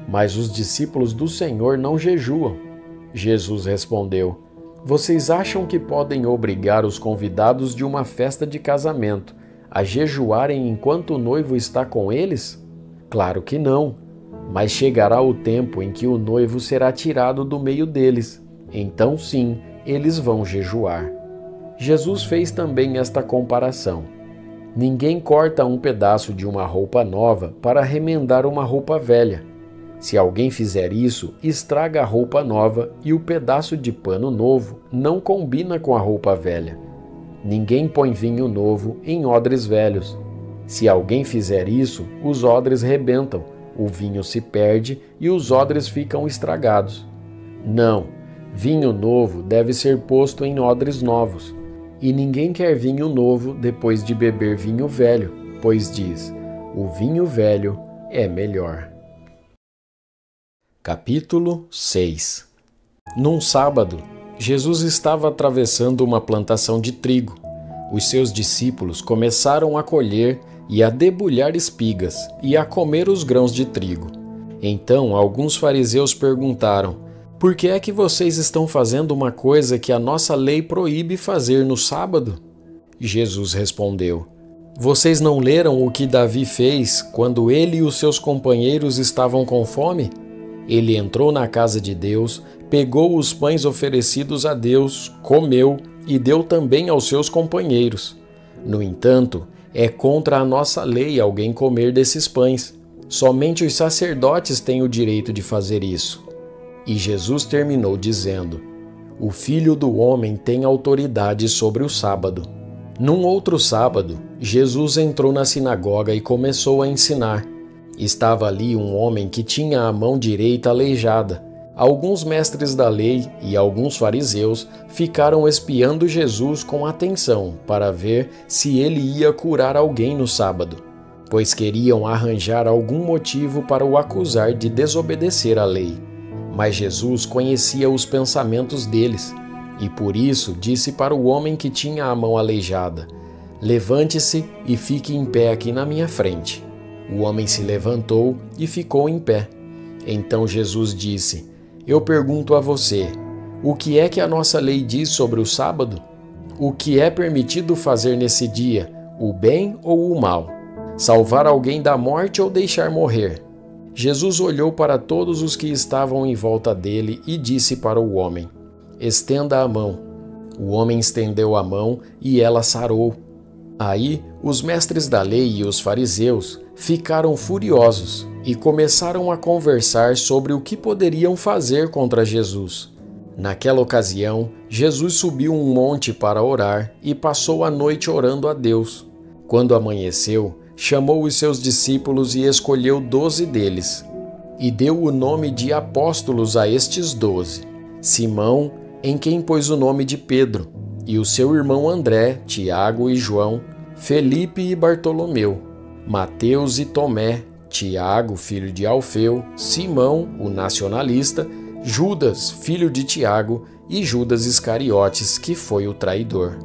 mas os discípulos do Senhor não jejuam." Jesus respondeu: "Vocês acham que podem obrigar os convidados de uma festa de casamento a jejuarem enquanto o noivo está com eles? Claro que não, mas chegará o tempo em que o noivo será tirado do meio deles. Então sim, eles vão jejuar." Jesus fez também esta comparação: "Ninguém corta um pedaço de uma roupa nova para remendar uma roupa velha. Se alguém fizer isso, estraga a roupa nova e o pedaço de pano novo não combina com a roupa velha. Ninguém põe vinho novo em odres velhos. Se alguém fizer isso, os odres rebentam, o vinho se perde e os odres ficam estragados. Não, vinho novo deve ser posto em odres novos. E ninguém quer vinho novo depois de beber vinho velho, pois diz: o vinho velho é melhor." Capítulo 6. Num sábado, Jesus estava atravessando uma plantação de trigo. Os seus discípulos começaram a colher e a debulhar espigas e a comer os grãos de trigo. Então alguns fariseus perguntaram: "Por que é que vocês estão fazendo uma coisa que a nossa lei proíbe fazer no sábado?" Jesus respondeu: "Vocês não leram o que Davi fez quando ele e os seus companheiros estavam com fome? Ele entrou na casa de Deus, pegou os pães oferecidos a Deus, comeu e deu também aos seus companheiros. No entanto, é contra a nossa lei alguém comer desses pães. Somente os sacerdotes têm o direito de fazer isso." E Jesus terminou dizendo: "O Filho do Homem tem autoridade sobre o sábado." Num outro sábado, Jesus entrou na sinagoga e começou a ensinar. Estava ali um homem que tinha a mão direita aleijada. Alguns mestres da lei e alguns fariseus ficaram espiando Jesus com atenção para ver se ele ia curar alguém no sábado, pois queriam arranjar algum motivo para o acusar de desobedecer à lei. Mas Jesus conhecia os pensamentos deles, e por isso disse para o homem que tinha a mão aleijada: "Levante-se e fique em pé aqui na minha frente." O homem se levantou e ficou em pé. Então Jesus disse: "Eu pergunto a você, o que é que a nossa lei diz sobre o sábado? O que é permitido fazer nesse dia, o bem ou o mal? Salvar alguém da morte ou deixar morrer?" Jesus olhou para todos os que estavam em volta dele e disse para o homem: "Estenda a mão." O homem estendeu a mão e ela sarou. Aí os mestres da lei e os fariseus ficaram furiosos e começaram a conversar sobre o que poderiam fazer contra Jesus. Naquela ocasião, Jesus subiu um monte para orar e passou a noite orando a Deus. Quando amanheceu, chamou os seus discípulos e escolheu 12 deles, e deu o nome de apóstolos a estes 12: Simão, em quem pôs o nome de Pedro, e o seu irmão André, Tiago e João, Felipe e Bartolomeu, Mateus e Tomé, Tiago, filho de Alfeu, Simão, o nacionalista, Judas, filho de Tiago, e Judas Iscariotes, que foi o traidor.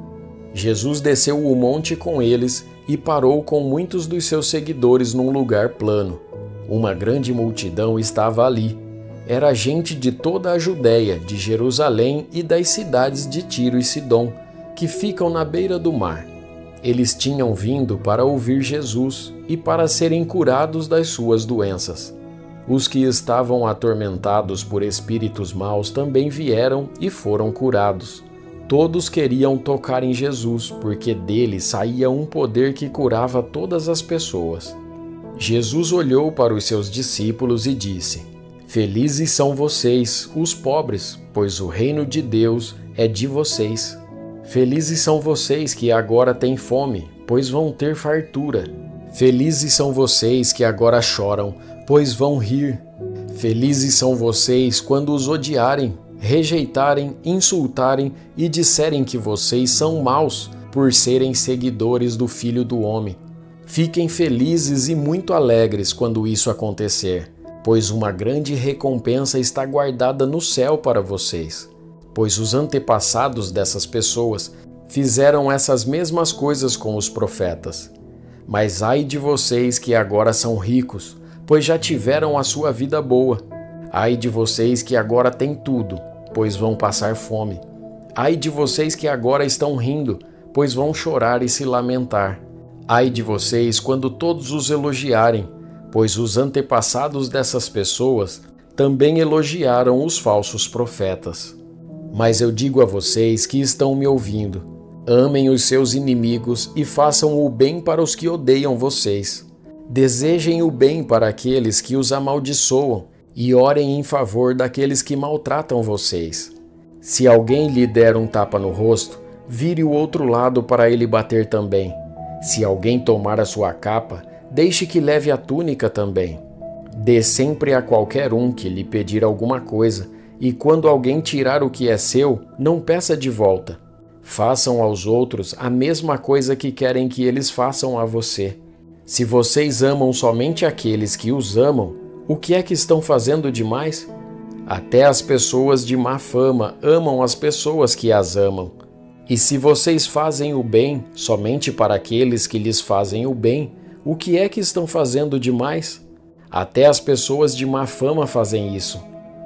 Jesus desceu o monte com eles e parou com muitos dos seus seguidores num lugar plano. Uma grande multidão estava ali. Era gente de toda a Judéia, de Jerusalém e das cidades de Tiro e Sidom, que ficam na beira do mar. Eles tinham vindo para ouvir Jesus e para serem curados das suas doenças. Os que estavam atormentados por espíritos maus também vieram e foram curados. Todos queriam tocar em Jesus, porque dele saía um poder que curava todas as pessoas. Jesus olhou para os seus discípulos e disse: Felizes são vocês, os pobres, pois o reino de Deus é de vocês. Felizes são vocês que agora têm fome, pois vão ter fartura. Felizes são vocês que agora choram, pois vão rir. Felizes são vocês quando os odiarem, rejeitarem, insultarem e disserem que vocês são maus por serem seguidores do Filho do Homem. Fiquem felizes e muito alegres quando isso acontecer, pois uma grande recompensa está guardada no céu para vocês. Pois os antepassados dessas pessoas fizeram essas mesmas coisas com os profetas. Mas ai de vocês que agora são ricos, pois já tiveram a sua vida boa. Ai de vocês que agora têm tudo, pois vão passar fome. Ai de vocês que agora estão rindo, pois vão chorar e se lamentar. Ai de vocês quando todos os elogiarem, pois os antepassados dessas pessoas também elogiaram os falsos profetas. Mas eu digo a vocês que estão me ouvindo: amem os seus inimigos e façam o bem para os que odeiam vocês. Desejem o bem para aqueles que os amaldiçoam e orem em favor daqueles que maltratam vocês. Se alguém lhe der um tapa no rosto, vire o outro lado para ele bater também. Se alguém tomar a sua capa, deixe que leve a túnica também. Dê sempre a qualquer um que lhe pedir alguma coisa, e quando alguém tirar o que é seu, não peça de volta. Façam aos outros a mesma coisa que querem que eles façam a você. Se vocês amam somente aqueles que os amam, o que é que estão fazendo demais? Até as pessoas de má fama amam as pessoas que as amam. E se vocês fazem o bem somente para aqueles que lhes fazem o bem, o que é que estão fazendo demais? Até as pessoas de má fama fazem isso.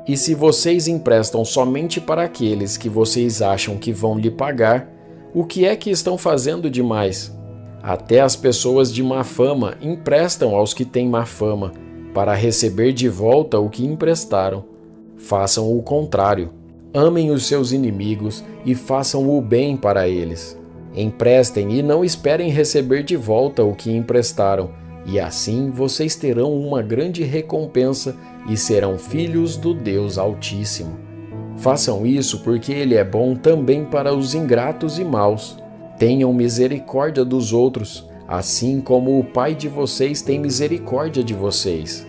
E se vocês emprestam somente para aqueles que vocês acham que vão lhe pagar, o que é que estão fazendo demais? Até as pessoas de má fama emprestam aos que têm má fama, para receber de volta o que emprestaram. Façam o contrário. Amem os seus inimigos e façam o bem para eles. Emprestem e não esperem receber de volta o que emprestaram, e assim vocês terão uma grande recompensa e serão filhos do Deus Altíssimo. Façam isso porque Ele é bom também para os ingratos e maus. Tenham misericórdia dos outros, assim como o Pai de vocês tem misericórdia de vocês.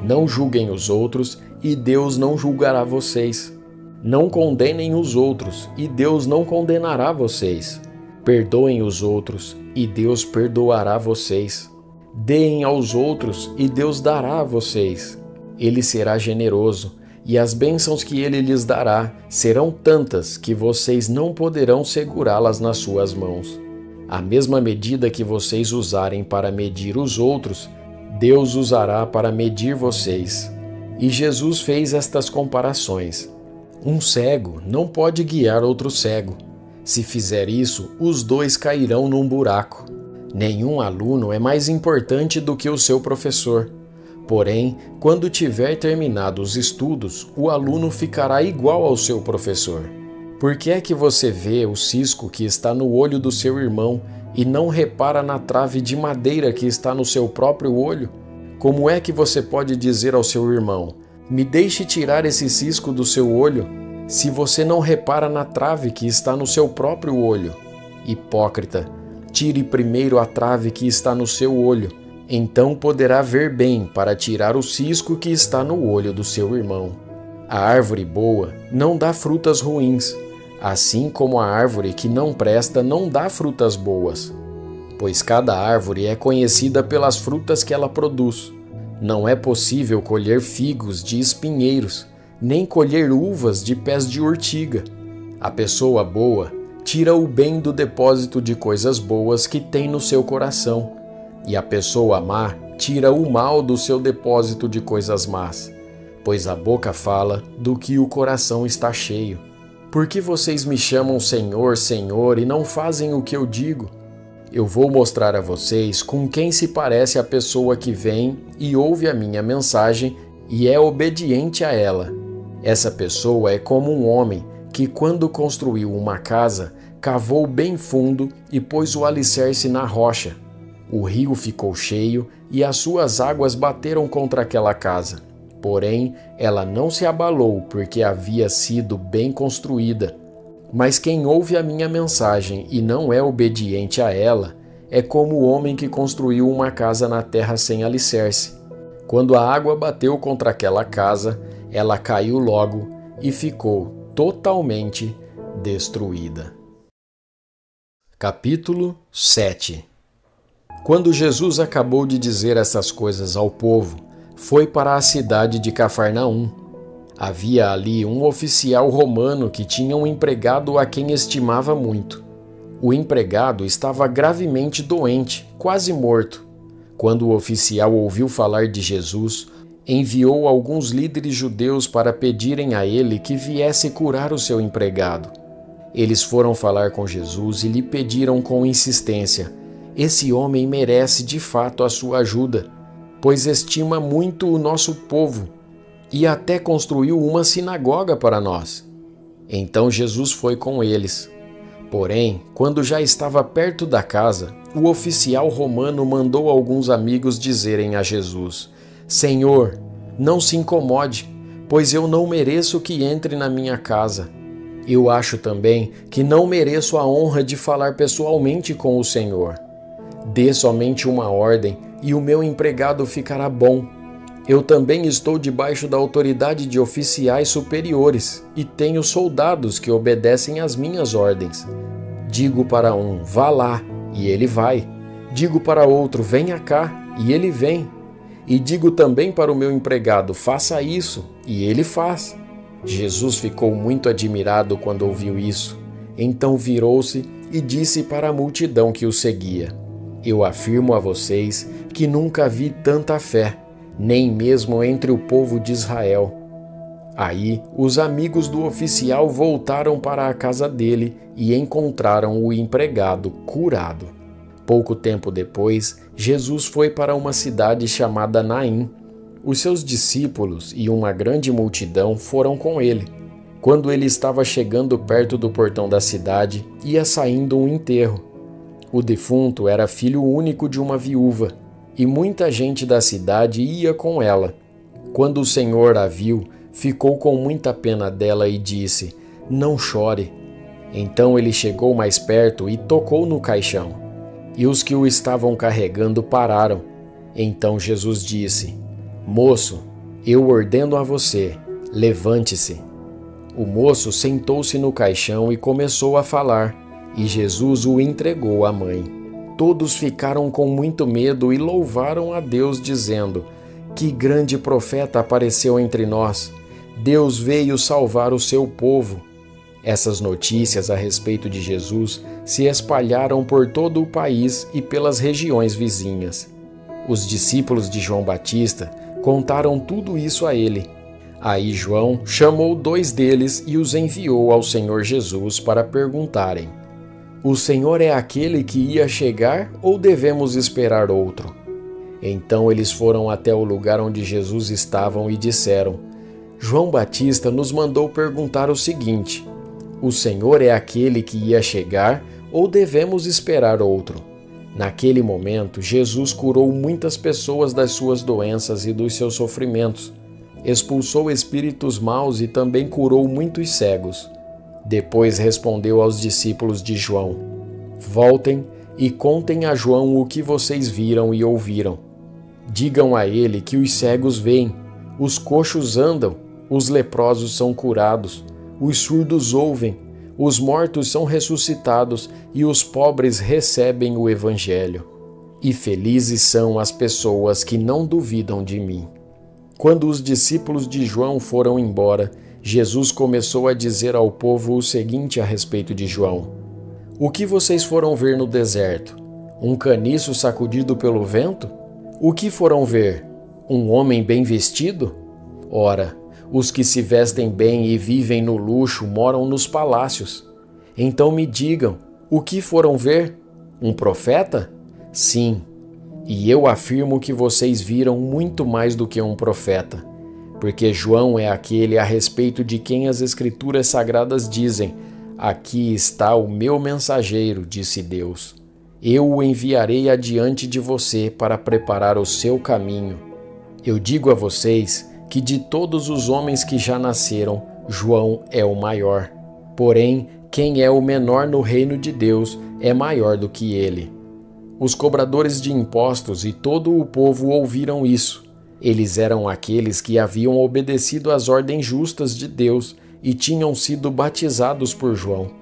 Não julguem os outros e Deus não julgará vocês. Não condenem os outros e Deus não condenará vocês. Perdoem os outros e Deus perdoará vocês. Deem aos outros e Deus dará a vocês. Ele será generoso, e as bênçãos que ele lhes dará serão tantas que vocês não poderão segurá-las nas suas mãos. A mesma medida que vocês usarem para medir os outros, Deus usará para medir vocês. E Jesus fez estas comparações. Um cego não pode guiar outro cego. Se fizer isso, os dois cairão num buraco. Nenhum aluno é mais importante do que o seu professor. Porém, quando tiver terminado os estudos, o aluno ficará igual ao seu professor. Por que é que você vê o cisco que está no olho do seu irmão e não repara na trave de madeira que está no seu próprio olho? Como é que você pode dizer ao seu irmão: me deixe tirar esse cisco do seu olho, se você não repara na trave que está no seu próprio olho? Hipócrita, tire primeiro a trave que está no seu olho, então poderá ver bem para tirar o cisco que está no olho do seu irmão. A árvore boa não dá frutas ruins, assim como a árvore que não presta não dá frutas boas. Pois cada árvore é conhecida pelas frutas que ela produz. Não é possível colher figos de espinheiros, nem colher uvas de pés de urtiga. A pessoa boa tira o bem do depósito de coisas boas que tem no seu coração, e a pessoa má tira o mal do seu depósito de coisas más, pois a boca fala do que o coração está cheio. Por que vocês me chamam Senhor, Senhor, e não fazem o que eu digo? Eu vou mostrar a vocês com quem se parece a pessoa que vem e ouve a minha mensagem e é obediente a ela. Essa pessoa é como um homem que, quando construiu uma casa, cavou bem fundo e pôs o alicerce na rocha. O rio ficou cheio e as suas águas bateram contra aquela casa. Porém, ela não se abalou porque havia sido bem construída. Mas quem ouve a minha mensagem e não é obediente a ela, é como o homem que construiu uma casa na terra sem alicerce. Quando a água bateu contra aquela casa, ela caiu logo e ficou totalmente destruída. Capítulo 7. Quando Jesus acabou de dizer essas coisas ao povo, foi para a cidade de Cafarnaum. Havia ali um oficial romano que tinha um empregado a quem estimava muito. O empregado estava gravemente doente, quase morto. Quando o oficial ouviu falar de Jesus, enviou alguns líderes judeus para pedirem a ele que viesse curar o seu empregado. Eles foram falar com Jesus e lhe pediram com insistência: esse homem merece de fato a sua ajuda, pois estima muito o nosso povo e até construiu uma sinagoga para nós. Então Jesus foi com eles. Porém, quando já estava perto da casa, o oficial romano mandou alguns amigos dizerem a Jesus: Senhor, não se incomode, pois eu não mereço que entre na minha casa. Eu acho também que não mereço a honra de falar pessoalmente com o Senhor. Dê somente uma ordem e o meu empregado ficará bom. Eu também estou debaixo da autoridade de oficiais superiores e tenho soldados que obedecem às minhas ordens. Digo para um, vá lá, e ele vai. Digo para outro, venha cá, e ele vem. E digo também para o meu empregado, faça isso, e ele faz. Jesus ficou muito admirado quando ouviu isso. Então virou-se e disse para a multidão que o seguia: Eu afirmo a vocês que nunca vi tanta fé, nem mesmo entre o povo de Israel. Aí os amigos do oficial voltaram para a casa dele e encontraram o empregado curado. Pouco tempo depois, Jesus foi para uma cidade chamada Naim. Os seus discípulos e uma grande multidão foram com ele. Quando ele estava chegando perto do portão da cidade, ia saindo um enterro. O defunto era filho único de uma viúva, e muita gente da cidade ia com ela. Quando o Senhor a viu, ficou com muita pena dela e disse: Não chore. Então ele chegou mais perto e tocou no caixão. E os que o estavam carregando pararam. Então Jesus disse: Moço, eu ordeno a você, levante-se. O moço sentou-se no caixão e começou a falar, e Jesus o entregou à mãe. Todos ficaram com muito medo e louvaram a Deus, dizendo: Que grande profeta apareceu entre nós! Deus veio salvar o seu povo. Essas notícias a respeito de Jesus se espalharam por todo o país e pelas regiões vizinhas. Os discípulos de João Batista contaram tudo isso a ele. Aí João chamou 2 deles e os enviou ao Senhor Jesus para perguntarem: O Senhor é aquele que ia chegar ou devemos esperar outro? Então eles foram até o lugar onde Jesus estava e disseram: João Batista nos mandou perguntar o seguinte: O Senhor é aquele que ia chegar ou devemos esperar outro? Naquele momento, Jesus curou muitas pessoas das suas doenças e dos seus sofrimentos. Expulsou espíritos maus e também curou muitos cegos. Depois respondeu aos discípulos de João: Voltem e contem a João o que vocês viram e ouviram. Digam a ele que os cegos veem, os coxos andam, os leprosos são curados, os surdos ouvem, os mortos são ressuscitados e os pobres recebem o Evangelho. E felizes são as pessoas que não duvidam de mim. Quando os discípulos de João foram embora, Jesus começou a dizer ao povo o seguinte a respeito de João: O que vocês foram ver no deserto? Um caniço sacudido pelo vento? O que foram ver? Um homem bem vestido? Ora, os que se vestem bem e vivem no luxo moram nos palácios. Então me digam, o que foram ver? Um profeta? Sim, e eu afirmo que vocês viram muito mais do que um profeta, porque João é aquele a respeito de quem as Escrituras Sagradas dizem: aqui está o meu mensageiro, disse Deus. Eu o enviarei adiante de você para preparar o seu caminho. Eu digo a vocês que de todos os homens que já nasceram, João é o maior. Porém, quem é o menor no reino de Deus é maior do que ele. Os cobradores de impostos e todo o povo ouviram isso. Eles eram aqueles que haviam obedecido às ordens justas de Deus e tinham sido batizados por João.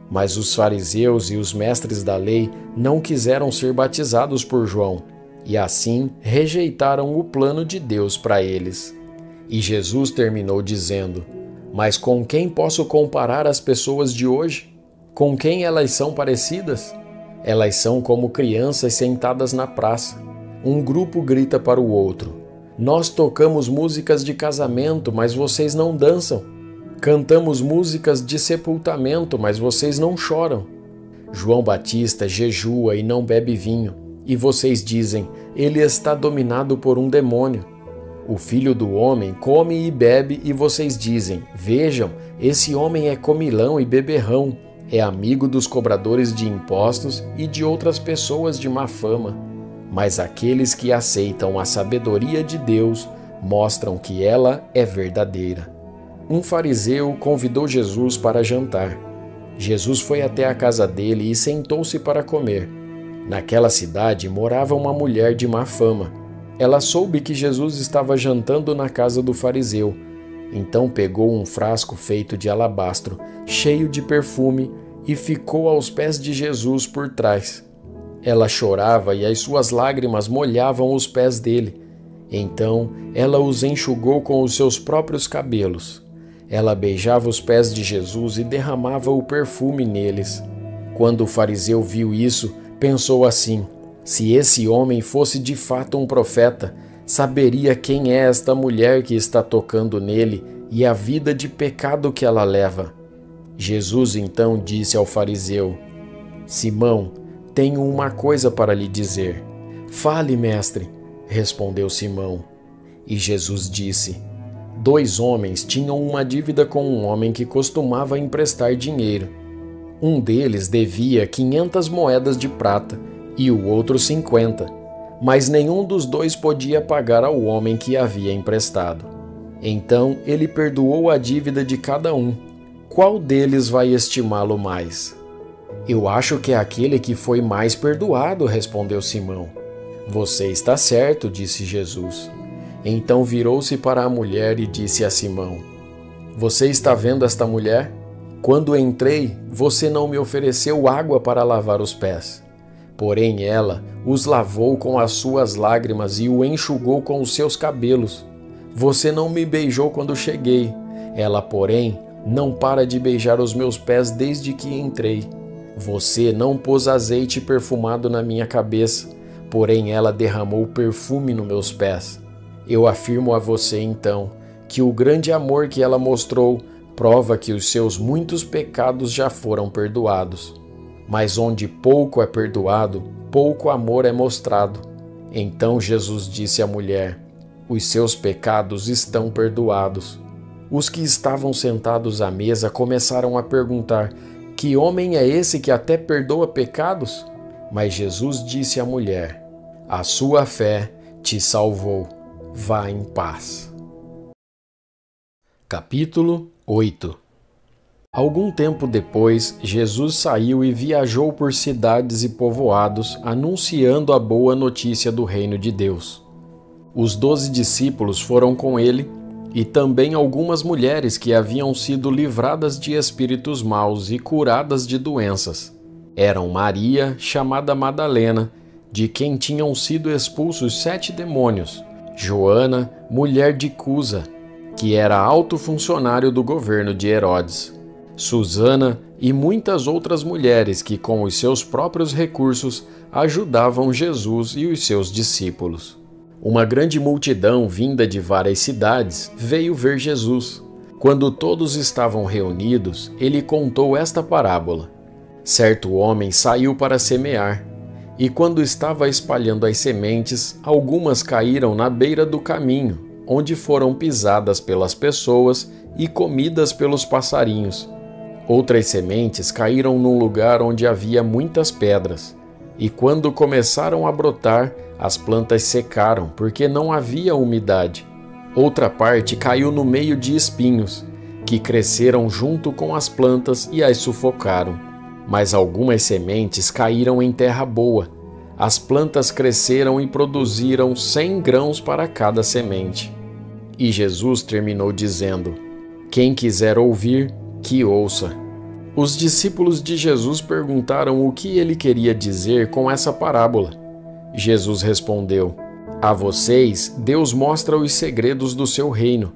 Mas os fariseus e os mestres da lei não quiseram ser batizados por João, e assim rejeitaram o plano de Deus para eles. E Jesus terminou dizendo: mas com quem posso comparar as pessoas de hoje? Com quem elas são parecidas? Elas são como crianças sentadas na praça. Um grupo grita para o outro: nós tocamos músicas de casamento, mas vocês não dançam. Cantamos músicas de sepultamento, mas vocês não choram. João Batista jejua e não bebe vinho, e vocês dizem: ele está dominado por um demônio. O Filho do Homem come e bebe, e vocês dizem: vejam, esse homem é comilão e beberrão, é amigo dos cobradores de impostos e de outras pessoas de má fama. Mas aqueles que aceitam a sabedoria de Deus mostram que ela é verdadeira. Um fariseu convidou Jesus para jantar. Jesus foi até a casa dele e sentou-se para comer. Naquela cidade morava uma mulher de má fama. Ela soube que Jesus estava jantando na casa do fariseu. Então pegou um frasco feito de alabastro, cheio de perfume, e ficou aos pés de Jesus por trás. Ela chorava e as suas lágrimas molhavam os pés dele. Então ela os enxugou com os seus próprios cabelos. Ela beijava os pés de Jesus e derramava o perfume neles. Quando o fariseu viu isso, pensou assim: se esse homem fosse de fato um profeta, saberia quem é esta mulher que está tocando nele e a vida de pecado que ela leva. Jesus então disse ao fariseu: Simão, tenho uma coisa para lhe dizer. Fale, mestre, respondeu Simão. E Jesus disse: 2 homens tinham uma dívida com um homem que costumava emprestar dinheiro. Um deles devia 500 moedas de prata e o outro 50, mas nenhum dos dois podia pagar ao homem que havia emprestado. Então ele perdoou a dívida de cada um. Qual deles vai estimá-lo mais? Eu acho que é aquele que foi mais perdoado, respondeu Simão. Você está certo, disse Jesus. Então virou-se para a mulher e disse a Simão: Você está vendo esta mulher? Quando entrei, você não me ofereceu água para lavar os pés. Porém ela os lavou com as suas lágrimas e o enxugou com os seus cabelos. Você não me beijou quando cheguei. Ela, porém, não para de beijar os meus pés desde que entrei. Você não pôs azeite perfumado na minha cabeça, porém ela derramou perfume nos meus pés. Eu afirmo a você, então, que o grande amor que ela mostrou prova que os seus muitos pecados já foram perdoados. Mas onde pouco é perdoado, pouco amor é mostrado. Então Jesus disse à mulher: Os seus pecados estão perdoados. Os que estavam sentados à mesa começaram a perguntar: Que homem é esse que até perdoa pecados? Mas Jesus disse à mulher: A sua fé te salvou. Vá em paz. Capítulo 8. Algum tempo depois, Jesus saiu e viajou por cidades e povoados, anunciando a boa notícia do reino de Deus. Os 12 discípulos foram com ele, e também algumas mulheres que haviam sido livradas de espíritos maus e curadas de doenças. Eram Maria, chamada Madalena, de quem tinham sido expulsos 7 demônios, Joana, mulher de Cusa, que era alto funcionário do governo de Herodes, Susana e muitas outras mulheres que, com os seus próprios recursos, ajudavam Jesus e os seus discípulos. Uma grande multidão vinda de várias cidades veio ver Jesus. Quando todos estavam reunidos, ele contou esta parábola. Certo homem saiu para semear, e quando estava espalhando as sementes, algumas caíram na beira do caminho, onde foram pisadas pelas pessoas e comidas pelos passarinhos. Outras sementes caíram num lugar onde havia muitas pedras, e quando começaram a brotar, as plantas secaram, porque não havia umidade. Outra parte caiu no meio de espinhos, que cresceram junto com as plantas e as sufocaram. Mas algumas sementes caíram em terra boa. As plantas cresceram e produziram 100 grãos para cada semente. E Jesus terminou dizendo: quem quiser ouvir, que ouça. Os discípulos de Jesus perguntaram o que ele queria dizer com essa parábola. Jesus respondeu: a vocês Deus mostra os segredos do seu reino,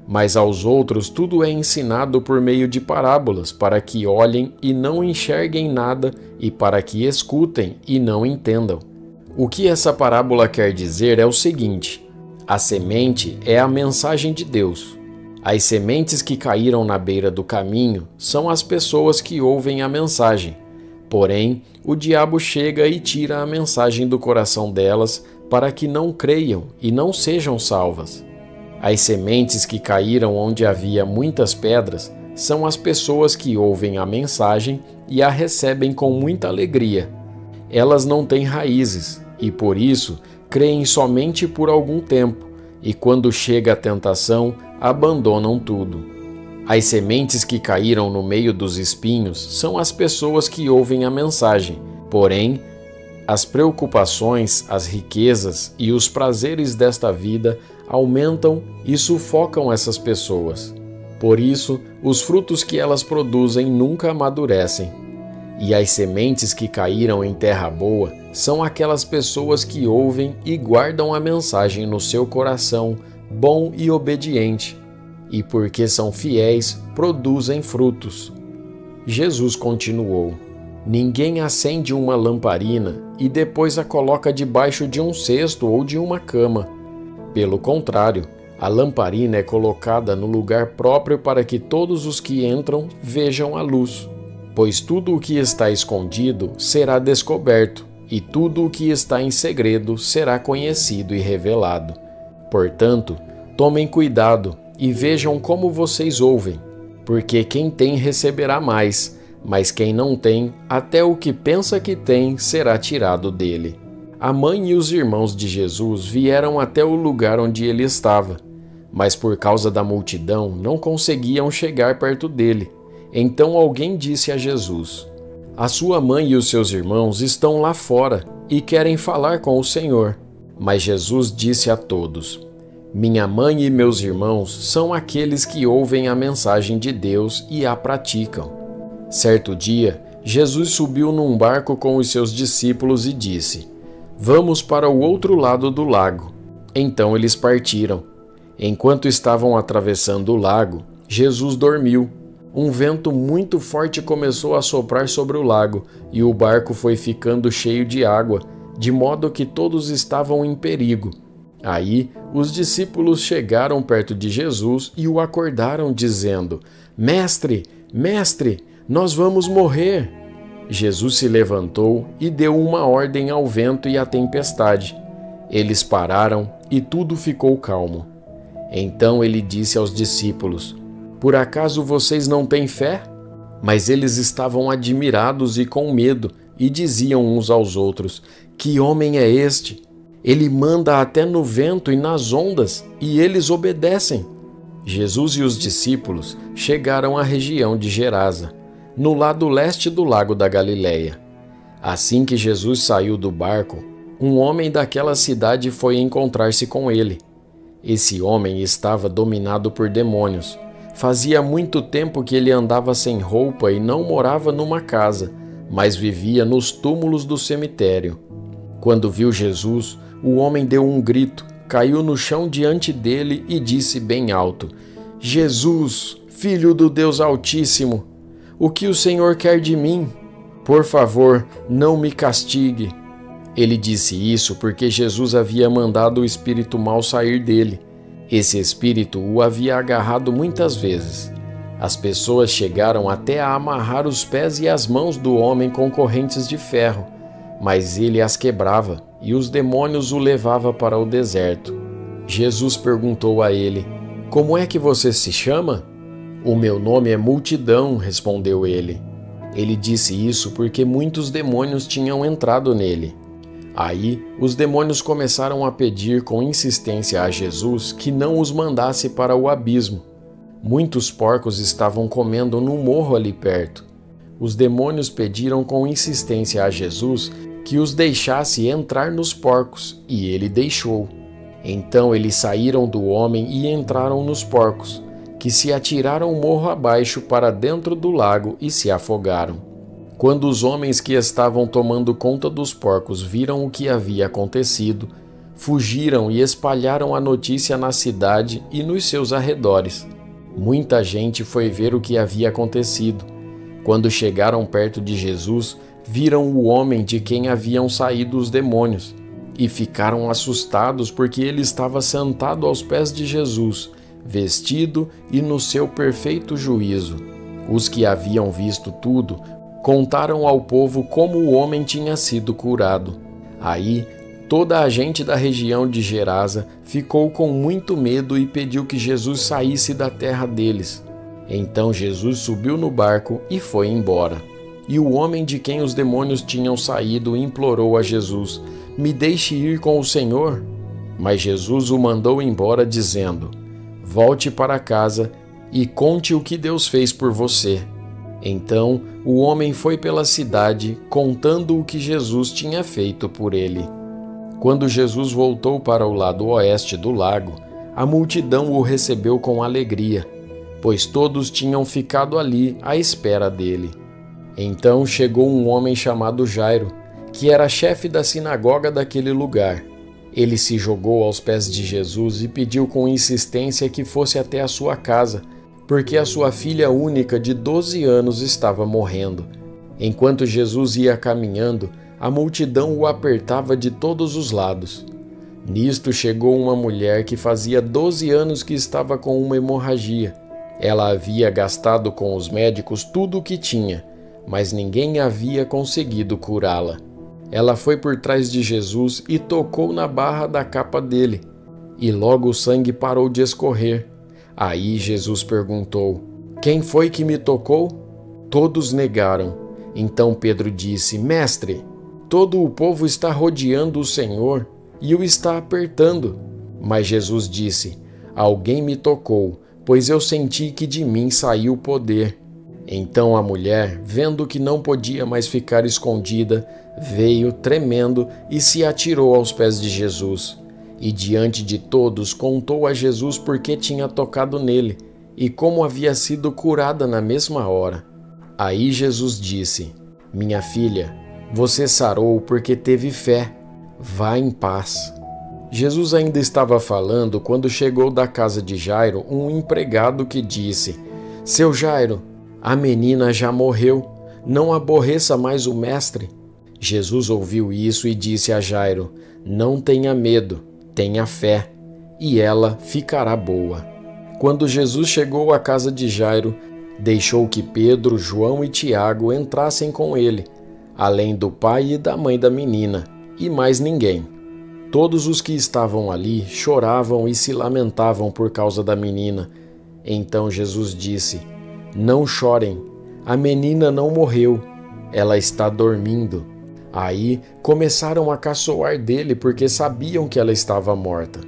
mas aos outros tudo é ensinado por meio de parábolas, para que olhem e não enxerguem nada, e para que escutem e não entendam. O que essa parábola quer dizer é o seguinte: a semente é a mensagem de Deus. As sementes que caíram na beira do caminho são as pessoas que ouvem a mensagem. Porém, o diabo chega e tira a mensagem do coração delas para que não creiam e não sejam salvas. As sementes que caíram onde havia muitas pedras são as pessoas que ouvem a mensagem e a recebem com muita alegria. Elas não têm raízes e, por isso, creem somente por algum tempo, e quando chega a tentação, abandonam tudo. As sementes que caíram no meio dos espinhos são as pessoas que ouvem a mensagem, porém, as preocupações, as riquezas e os prazeres desta vida aumentam e sufocam essas pessoas. Por isso, os frutos que elas produzem nunca amadurecem. E as sementes que caíram em terra boa são aquelas pessoas que ouvem e guardam a mensagem no seu coração, bom e obediente, e porque são fiéis, produzem frutos. Jesus continuou: ninguém acende uma lamparina e depois a coloca debaixo de um cesto ou de uma cama. Pelo contrário, a lamparina é colocada no lugar próprio para que todos os que entram vejam a luz. Pois tudo o que está escondido será descoberto, e tudo o que está em segredo será conhecido e revelado. Portanto, tomem cuidado e vejam como vocês ouvem, porque quem tem receberá mais, mas quem não tem, até o que pensa que tem será tirado dele. A mãe e os irmãos de Jesus vieram até o lugar onde ele estava, mas por causa da multidão não conseguiam chegar perto dele. Então alguém disse a Jesus: a sua mãe e os seus irmãos estão lá fora e querem falar com o Senhor. Mas Jesus disse a todos: minha mãe e meus irmãos são aqueles que ouvem a mensagem de Deus e a praticam. Certo dia, Jesus subiu num barco com os seus discípulos e disse: vamos para o outro lado do lago. Então eles partiram. Enquanto estavam atravessando o lago, Jesus dormiu. Um vento muito forte começou a soprar sobre o lago, e o barco foi ficando cheio de água, de modo que todos estavam em perigo. Aí, os discípulos chegaram perto de Jesus e o acordaram, dizendo: Mestre, mestre, nós vamos morrer. Jesus se levantou e deu uma ordem ao vento e à tempestade. Eles pararam e tudo ficou calmo. Então ele disse aos discípulos: por acaso vocês não têm fé? Mas eles estavam admirados e com medo, e diziam uns aos outros: que homem é este? Ele manda até no vento e nas ondas, e eles obedecem. Jesus e os discípulos chegaram à região de Gerasa, no lado leste do lago da Galileia. Assim que Jesus saiu do barco, um homem daquela cidade foi encontrar-se com ele. Esse homem estava dominado por demônios. Fazia muito tempo que ele andava sem roupa e não morava numa casa, mas vivia nos túmulos do cemitério. Quando viu Jesus, o homem deu um grito, caiu no chão diante dele e disse bem alto: Jesus, Filho do Deus Altíssimo, o que o Senhor quer de mim? Por favor, não me castigue. Ele disse isso porque Jesus havia mandado o espírito mau sair dele. Esse espírito o havia agarrado muitas vezes. As pessoas chegaram até a amarrar os pés e as mãos do homem com correntes de ferro, mas ele as quebrava e os demônios o levavam para o deserto. Jesus perguntou a ele: "Como é que você se chama?" "O meu nome é Multidão", respondeu ele. Ele disse isso porque muitos demônios tinham entrado nele. Aí, os demônios começaram a pedir com insistência a Jesus que não os mandasse para o abismo. Muitos porcos estavam comendo num morro ali perto. Os demônios pediram com insistência a Jesus que os deixasse entrar nos porcos, e ele deixou. Então eles saíram do homem e entraram nos porcos, que se atiraram morro abaixo para dentro do lago e se afogaram. Quando os homens que estavam tomando conta dos porcos viram o que havia acontecido, fugiram e espalharam a notícia na cidade e nos seus arredores. Muita gente foi ver o que havia acontecido. Quando chegaram perto de Jesus, viram o homem de quem haviam saído os demônios e ficaram assustados porque ele estava sentado aos pés de Jesus, vestido e no seu perfeito juízo. Os que haviam visto tudo contaram ao povo como o homem tinha sido curado. Aí, toda a gente da região de Gerasa ficou com muito medo e pediu que Jesus saísse da terra deles. Então Jesus subiu no barco e foi embora. E o homem de quem os demônios tinham saído implorou a Jesus: "Me deixe ir com o Senhor." Mas Jesus o mandou embora, dizendo: "Volte para casa e conte o que Deus fez por você." Então o homem foi pela cidade, contando o que Jesus tinha feito por ele. Quando Jesus voltou para o lado oeste do lago, a multidão o recebeu com alegria, pois todos tinham ficado ali à espera dele. Então chegou um homem chamado Jairo, que era chefe da sinagoga daquele lugar. Ele se jogou aos pés de Jesus e pediu com insistência que fosse até a sua casa, porque a sua filha única de 12 anos estava morrendo. Enquanto Jesus ia caminhando, a multidão o apertava de todos os lados. Nisto chegou uma mulher que fazia 12 anos que estava com uma hemorragia. Ela havia gastado com os médicos tudo o que tinha, mas ninguém havia conseguido curá-la. Ela foi por trás de Jesus e tocou na barra da capa dele, e logo o sangue parou de escorrer. Aí Jesus perguntou: "Quem foi que me tocou?" Todos negaram. Então Pedro disse: "Mestre, todo o povo está rodeando o Senhor e o está apertando." Mas Jesus disse: "Alguém me tocou, pois eu senti que de mim saiu poder." Então a mulher, vendo que não podia mais ficar escondida, veio tremendo e se atirou aos pés de Jesus. E diante de todos contou a Jesus por que tinha tocado nele e como havia sido curada na mesma hora. Aí Jesus disse: "Minha filha, você sarou porque teve fé. Vá em paz." Jesus ainda estava falando quando chegou da casa de Jairo um empregado que disse: "Seu Jairo, a menina já morreu. Não aborreça mais o mestre." Jesus ouviu isso e disse a Jairo: "Não tenha medo. Tenha fé, e ela ficará boa." Quando Jesus chegou à casa de Jairo, deixou que Pedro, João e Tiago entrassem com ele, além do pai e da mãe da menina, e mais ninguém. Todos os que estavam ali choravam e se lamentavam por causa da menina. Então Jesus disse: "Não chorem, a menina não morreu, ela está dormindo." Aí começaram a caçoar dele porque sabiam que ela estava morta.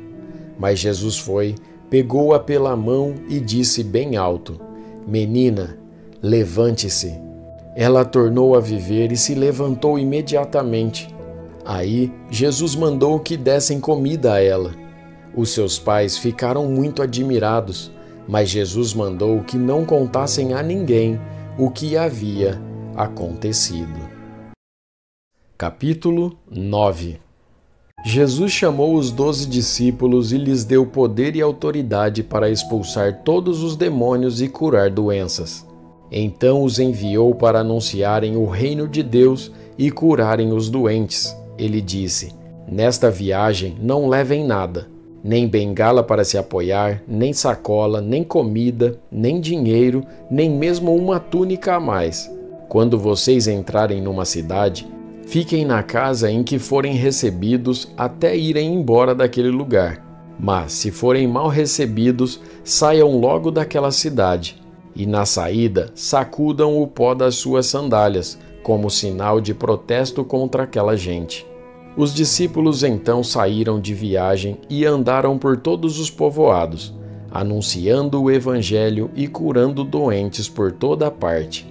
Mas Jesus foi, pegou-a pela mão e disse bem alto: "Menina, levante-se." Ela tornou a viver e se levantou imediatamente. Aí Jesus mandou que dessem comida a ela. Os seus pais ficaram muito admirados, mas Jesus mandou que não contassem a ninguém o que havia acontecido. Capítulo 9. Jesus chamou os 12 discípulos e lhes deu poder e autoridade para expulsar todos os demônios e curar doenças. Então os enviou para anunciarem o reino de Deus e curarem os doentes. ele disse: "Nesta viagem não levem nada, nem bengala para se apoiar, nem sacola, nem comida, nem dinheiro, nem mesmo uma túnica a mais. Quando vocês entrarem numa cidade, fiquem na casa em que forem recebidos até irem embora daquele lugar. Mas, se forem mal recebidos, saiam logo daquela cidade. E na saída, sacudam o pó das suas sandálias, como sinal de protesto contra aquela gente." Os discípulos então saíram de viagem e andaram por todos os povoados, anunciando o evangelho e curando doentes por toda a parte.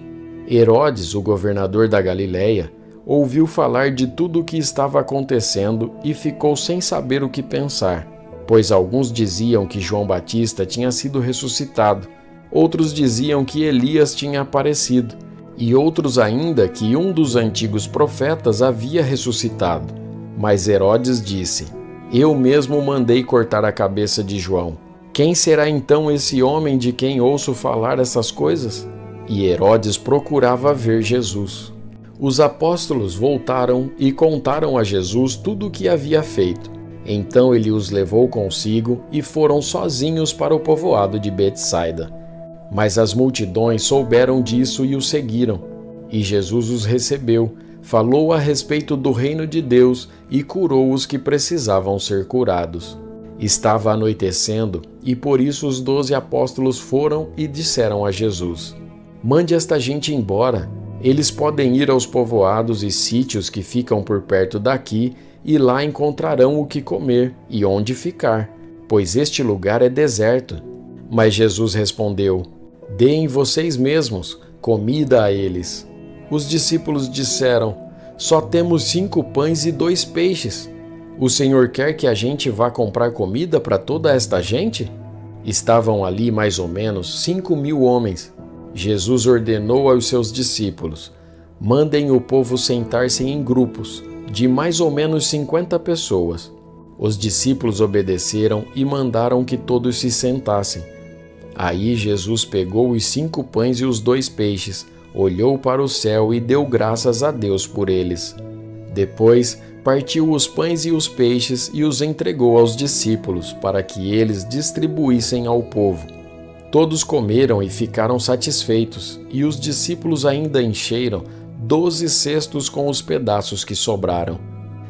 Herodes, o governador da Galileia, ouviu falar de tudo o que estava acontecendo e ficou sem saber o que pensar, pois alguns diziam que João Batista tinha sido ressuscitado, outros diziam que Elias tinha aparecido, e outros ainda que um dos antigos profetas havia ressuscitado. Mas Herodes disse: "Eu mesmo mandei cortar a cabeça de João. Quem será então esse homem de quem ouço falar essas coisas?" E Herodes procurava ver Jesus. Os apóstolos voltaram e contaram a Jesus tudo o que havia feito. Então ele os levou consigo e foram sozinhos para o povoado de Betsaida. Mas as multidões souberam disso e o seguiram. E Jesus os recebeu, falou a respeito do reino de Deus e curou os que precisavam ser curados. Estava anoitecendo e por isso os 12 apóstolos foram e disseram a Jesus: "Mande esta gente embora. Eles podem ir aos povoados e sítios que ficam por perto daqui e lá encontrarão o que comer e onde ficar, pois este lugar é deserto." Mas Jesus respondeu: "Deem vocês mesmos comida a eles." Os discípulos disseram: "Só temos 5 pães e 2 peixes. O Senhor quer que a gente vá comprar comida para toda esta gente?" Estavam ali mais ou menos 5.000 homens. Jesus ordenou aos seus discípulos: "Mandem o povo sentar-se em grupos, de mais ou menos 50 pessoas." Os discípulos obedeceram e mandaram que todos se sentassem. Aí Jesus pegou os 5 pães e os 2 peixes, olhou para o céu e deu graças a Deus por eles. Depois, partiu os pães e os peixes e os entregou aos discípulos, para que eles distribuíssem ao povo. Todos comeram e ficaram satisfeitos, e os discípulos ainda encheram 12 cestos com os pedaços que sobraram.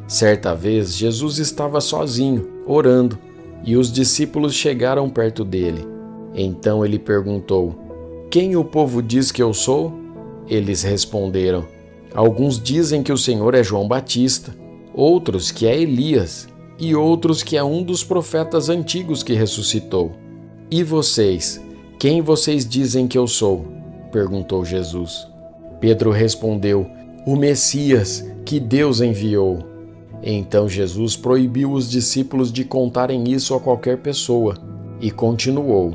Certa vez, Jesus estava sozinho, orando, e os discípulos chegaram perto dele. Então ele perguntou: "Quem o povo diz que eu sou?" Eles responderam: "Alguns dizem que o Senhor é João Batista, outros que é Elias, e outros que é um dos profetas antigos que ressuscitou. E vocês, quem vocês dizem que eu sou?" perguntou Jesus. Pedro respondeu: "O Messias, que Deus enviou." Então Jesus proibiu os discípulos de contarem isso a qualquer pessoa e continuou: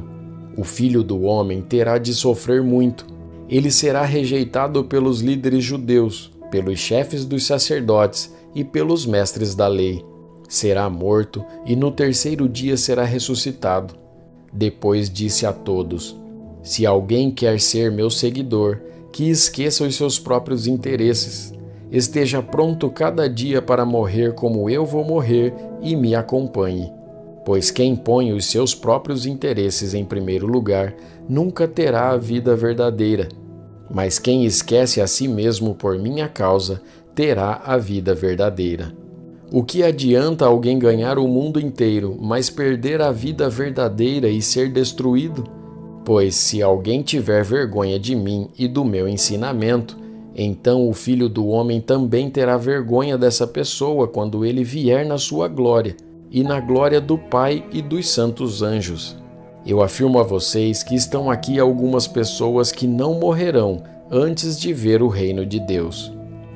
"O Filho do Homem terá de sofrer muito. Ele será rejeitado pelos líderes judeus, pelos chefes dos sacerdotes e pelos mestres da lei. Será morto e no terceiro dia será ressuscitado." Depois disse a todos: "Se alguém quer ser meu seguidor, que esqueça os seus próprios interesses. Esteja pronto cada dia para morrer como eu vou morrer e me acompanhe. Pois quem põe os seus próprios interesses em primeiro lugar nunca terá a vida verdadeira. Mas quem esquece a si mesmo por minha causa terá a vida verdadeira. O que adianta alguém ganhar o mundo inteiro, mas perder a vida verdadeira e ser destruído? Pois se alguém tiver vergonha de mim e do meu ensinamento, então o Filho do Homem também terá vergonha dessa pessoa quando ele vier na sua glória e na glória do Pai e dos santos anjos. Eu afirmo a vocês que estão aqui algumas pessoas que não morrerão antes de ver o reino de Deus."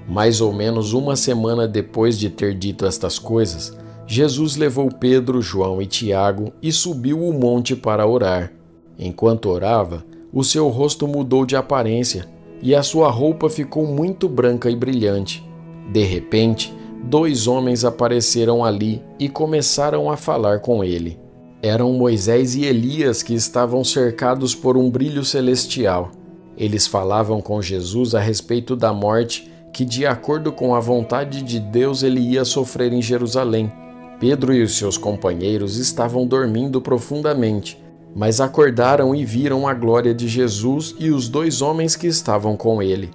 Mais ou menos uma semana depois de ter dito estas coisas, Jesus levou Pedro, João e Tiago e subiu o monte para orar. Enquanto orava, o seu rosto mudou de aparência e a sua roupa ficou muito branca e brilhante. De repente, 2 homens apareceram ali e começaram a falar com ele. Eram Moisés e Elias, que estavam cercados por um brilho celestial. Eles falavam com Jesus a respeito da morte que, de acordo com a vontade de Deus, ele ia sofrer em Jerusalém. Pedro e os seus companheiros estavam dormindo profundamente, mas acordaram e viram a glória de Jesus e os 2 homens que estavam com ele.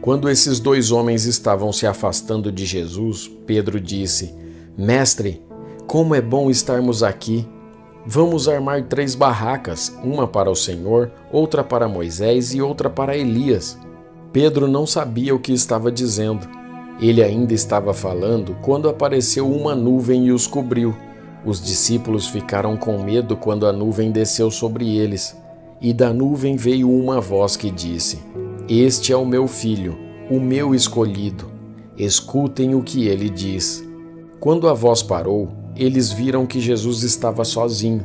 Quando esses 2 homens estavam se afastando de Jesus, Pedro disse: Mestre, como é bom estarmos aqui! Vamos armar 3 barracas, uma para o Senhor, outra para Moisés e outra para Elias. Pedro não sabia o que estava dizendo. Ele ainda estava falando quando apareceu uma nuvem e os cobriu. Os discípulos ficaram com medo quando a nuvem desceu sobre eles. E da nuvem veio uma voz que disse: Este é o meu filho, o meu escolhido. Escutem o que ele diz. Quando a voz parou, eles viram que Jesus estava sozinho.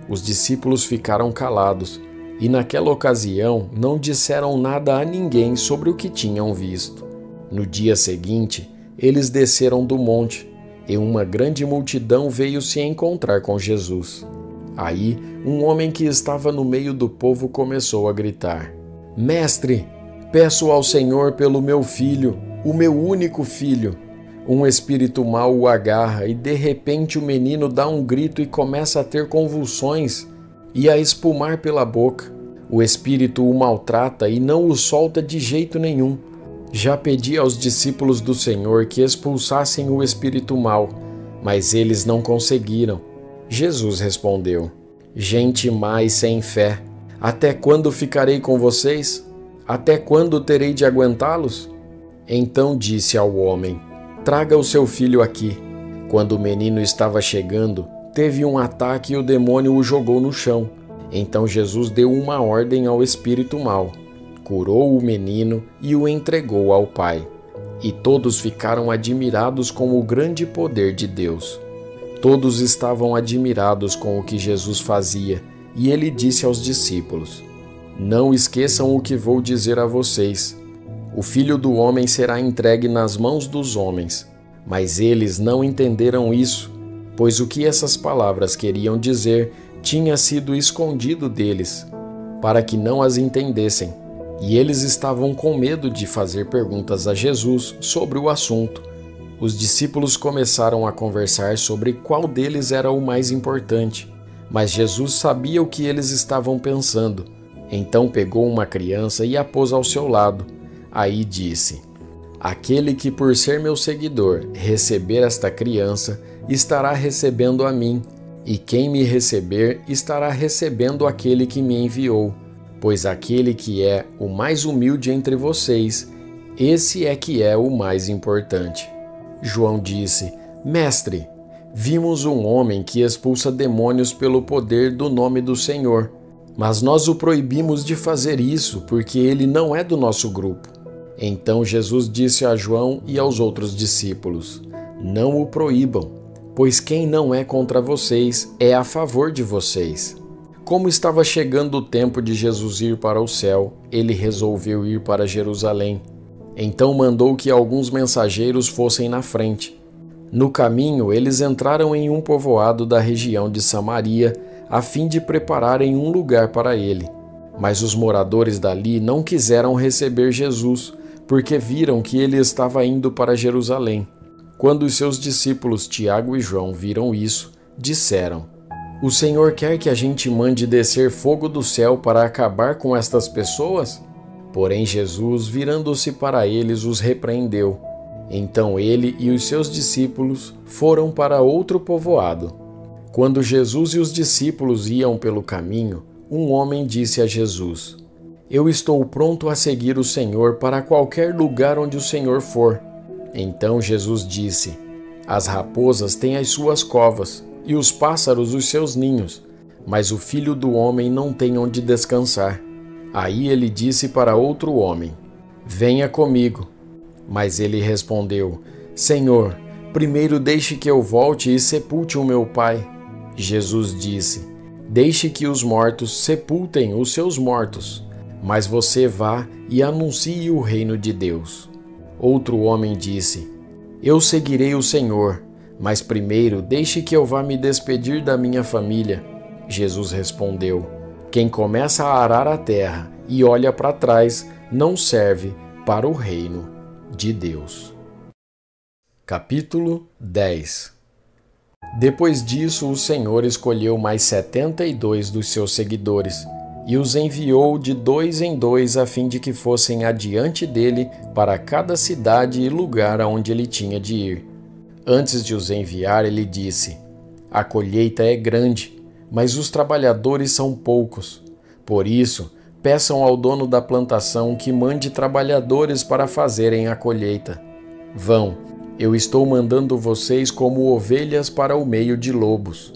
Os discípulos ficaram calados e, naquela ocasião, não disseram nada a ninguém sobre o que tinham visto. No dia seguinte, eles desceram do monte e uma grande multidão veio se encontrar com Jesus. Aí, um homem que estava no meio do povo começou a gritar: Mestre, peço ao Senhor pelo meu filho, o meu único filho. Um espírito mau o agarra e de repente o menino dá um grito e começa a ter convulsões e a espumar pela boca. O espírito o maltrata e não o solta de jeito nenhum. Já pedi aos discípulos do Senhor que expulsassem o espírito mau, mas eles não conseguiram. Jesus respondeu: Gente má e sem fé, até quando ficarei com vocês? Até quando terei de aguentá-los? Então disse ao homem: Traga o seu filho aqui. Quando o menino estava chegando, teve um ataque e o demônio o jogou no chão. Então Jesus deu uma ordem ao espírito mau, curou o menino e o entregou ao pai. E todos ficaram admirados com o grande poder de Deus. Todos estavam admirados com o que Jesus fazia, e ele disse aos discípulos: Não esqueçam o que vou dizer a vocês. O Filho do Homem será entregue nas mãos dos homens. Mas eles não entenderam isso, pois o que essas palavras queriam dizer tinha sido escondido deles, para que não as entendessem. E eles estavam com medo de fazer perguntas a Jesus sobre o assunto. Os discípulos começaram a conversar sobre qual deles era o mais importante, mas Jesus sabia o que eles estavam pensando. Então pegou uma criança e a pôs ao seu lado. Aí disse: Aquele que, por ser meu seguidor, receber esta criança, estará recebendo a mim, e quem me receber estará recebendo aquele que me enviou. Pois aquele que é o mais humilde entre vocês, esse é que é o mais importante. João disse: Mestre, vimos um homem que expulsa demônios pelo poder do nome do Senhor, mas nós o proibimos de fazer isso porque ele não é do nosso grupo. Então Jesus disse a João e aos outros discípulos: Não o proíbam, pois quem não é contra vocês é a favor de vocês. Como estava chegando o tempo de Jesus ir para o céu, ele resolveu ir para Jerusalém. Então mandou que alguns mensageiros fossem na frente. No caminho, eles entraram em um povoado da região de Samaria, a fim de prepararem um lugar para ele. Mas os moradores dali não quiseram receber Jesus, porque viram que ele estava indo para Jerusalém. Quando os seus discípulos Tiago e João viram isso, disseram: O Senhor quer que a gente mande descer fogo do céu para acabar com estas pessoas? Porém Jesus, virando-se para eles, os repreendeu. Então ele e os seus discípulos foram para outro povoado. Quando Jesus e os discípulos iam pelo caminho, um homem disse a Jesus: Eu estou pronto a seguir o Senhor para qualquer lugar onde o Senhor for. Então Jesus disse: As raposas têm as suas covas, e os pássaros os seus ninhos, mas o Filho do Homem não tem onde descansar. Aí ele disse para outro homem: Venha comigo. Mas ele respondeu: Senhor, primeiro deixe que eu volte e sepulte o meu pai. Jesus disse: Deixe que os mortos sepultem os seus mortos, mas você vá e anuncie o reino de Deus. Outro homem disse: Eu seguirei o Senhor, mas primeiro deixe que eu vá me despedir da minha família. Jesus respondeu: Quem começa a arar a terra e olha para trás não serve para o reino. de Deus. Capítulo 10. Depois disso, o Senhor escolheu mais 72 dos seus seguidores e os enviou de 2 em 2 a fim de que fossem adiante dele para cada cidade e lugar aonde ele tinha de ir. Antes de os enviar, ele disse: A colheita é grande, mas os trabalhadores são poucos. Por isso, peçam ao dono da plantação que mande trabalhadores para fazerem a colheita. Vão, eu estou mandando vocês como ovelhas para o meio de lobos.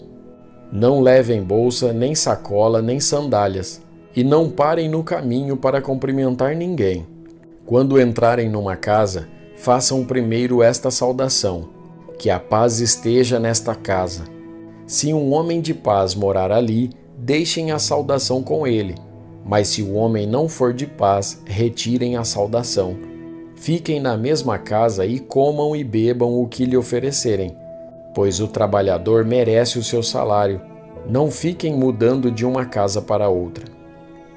Não levem bolsa, nem sacola, nem sandálias, e não parem no caminho para cumprimentar ninguém. Quando entrarem numa casa, façam primeiro esta saudação: que a paz esteja nesta casa. Se um homem de paz morar ali, deixem a saudação com ele. Mas se o homem não for de paz, retirem a saudação. Fiquem na mesma casa e comam e bebam o que lhe oferecerem, pois o trabalhador merece o seu salário. Não fiquem mudando de uma casa para outra.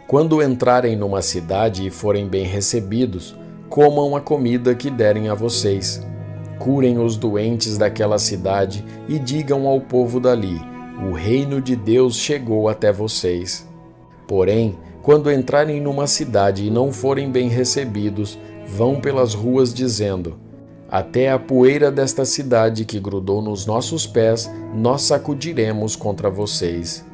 Quando entrarem numa cidade e forem bem recebidos, comam a comida que derem a vocês. Curem os doentes daquela cidade e digam ao povo dali: o reino de Deus chegou até vocês. Porém, quando entrarem numa cidade e não forem bem recebidos, vão pelas ruas dizendo: até a poeira desta cidade que grudou nos nossos pés, nós sacudiremos contra vocês.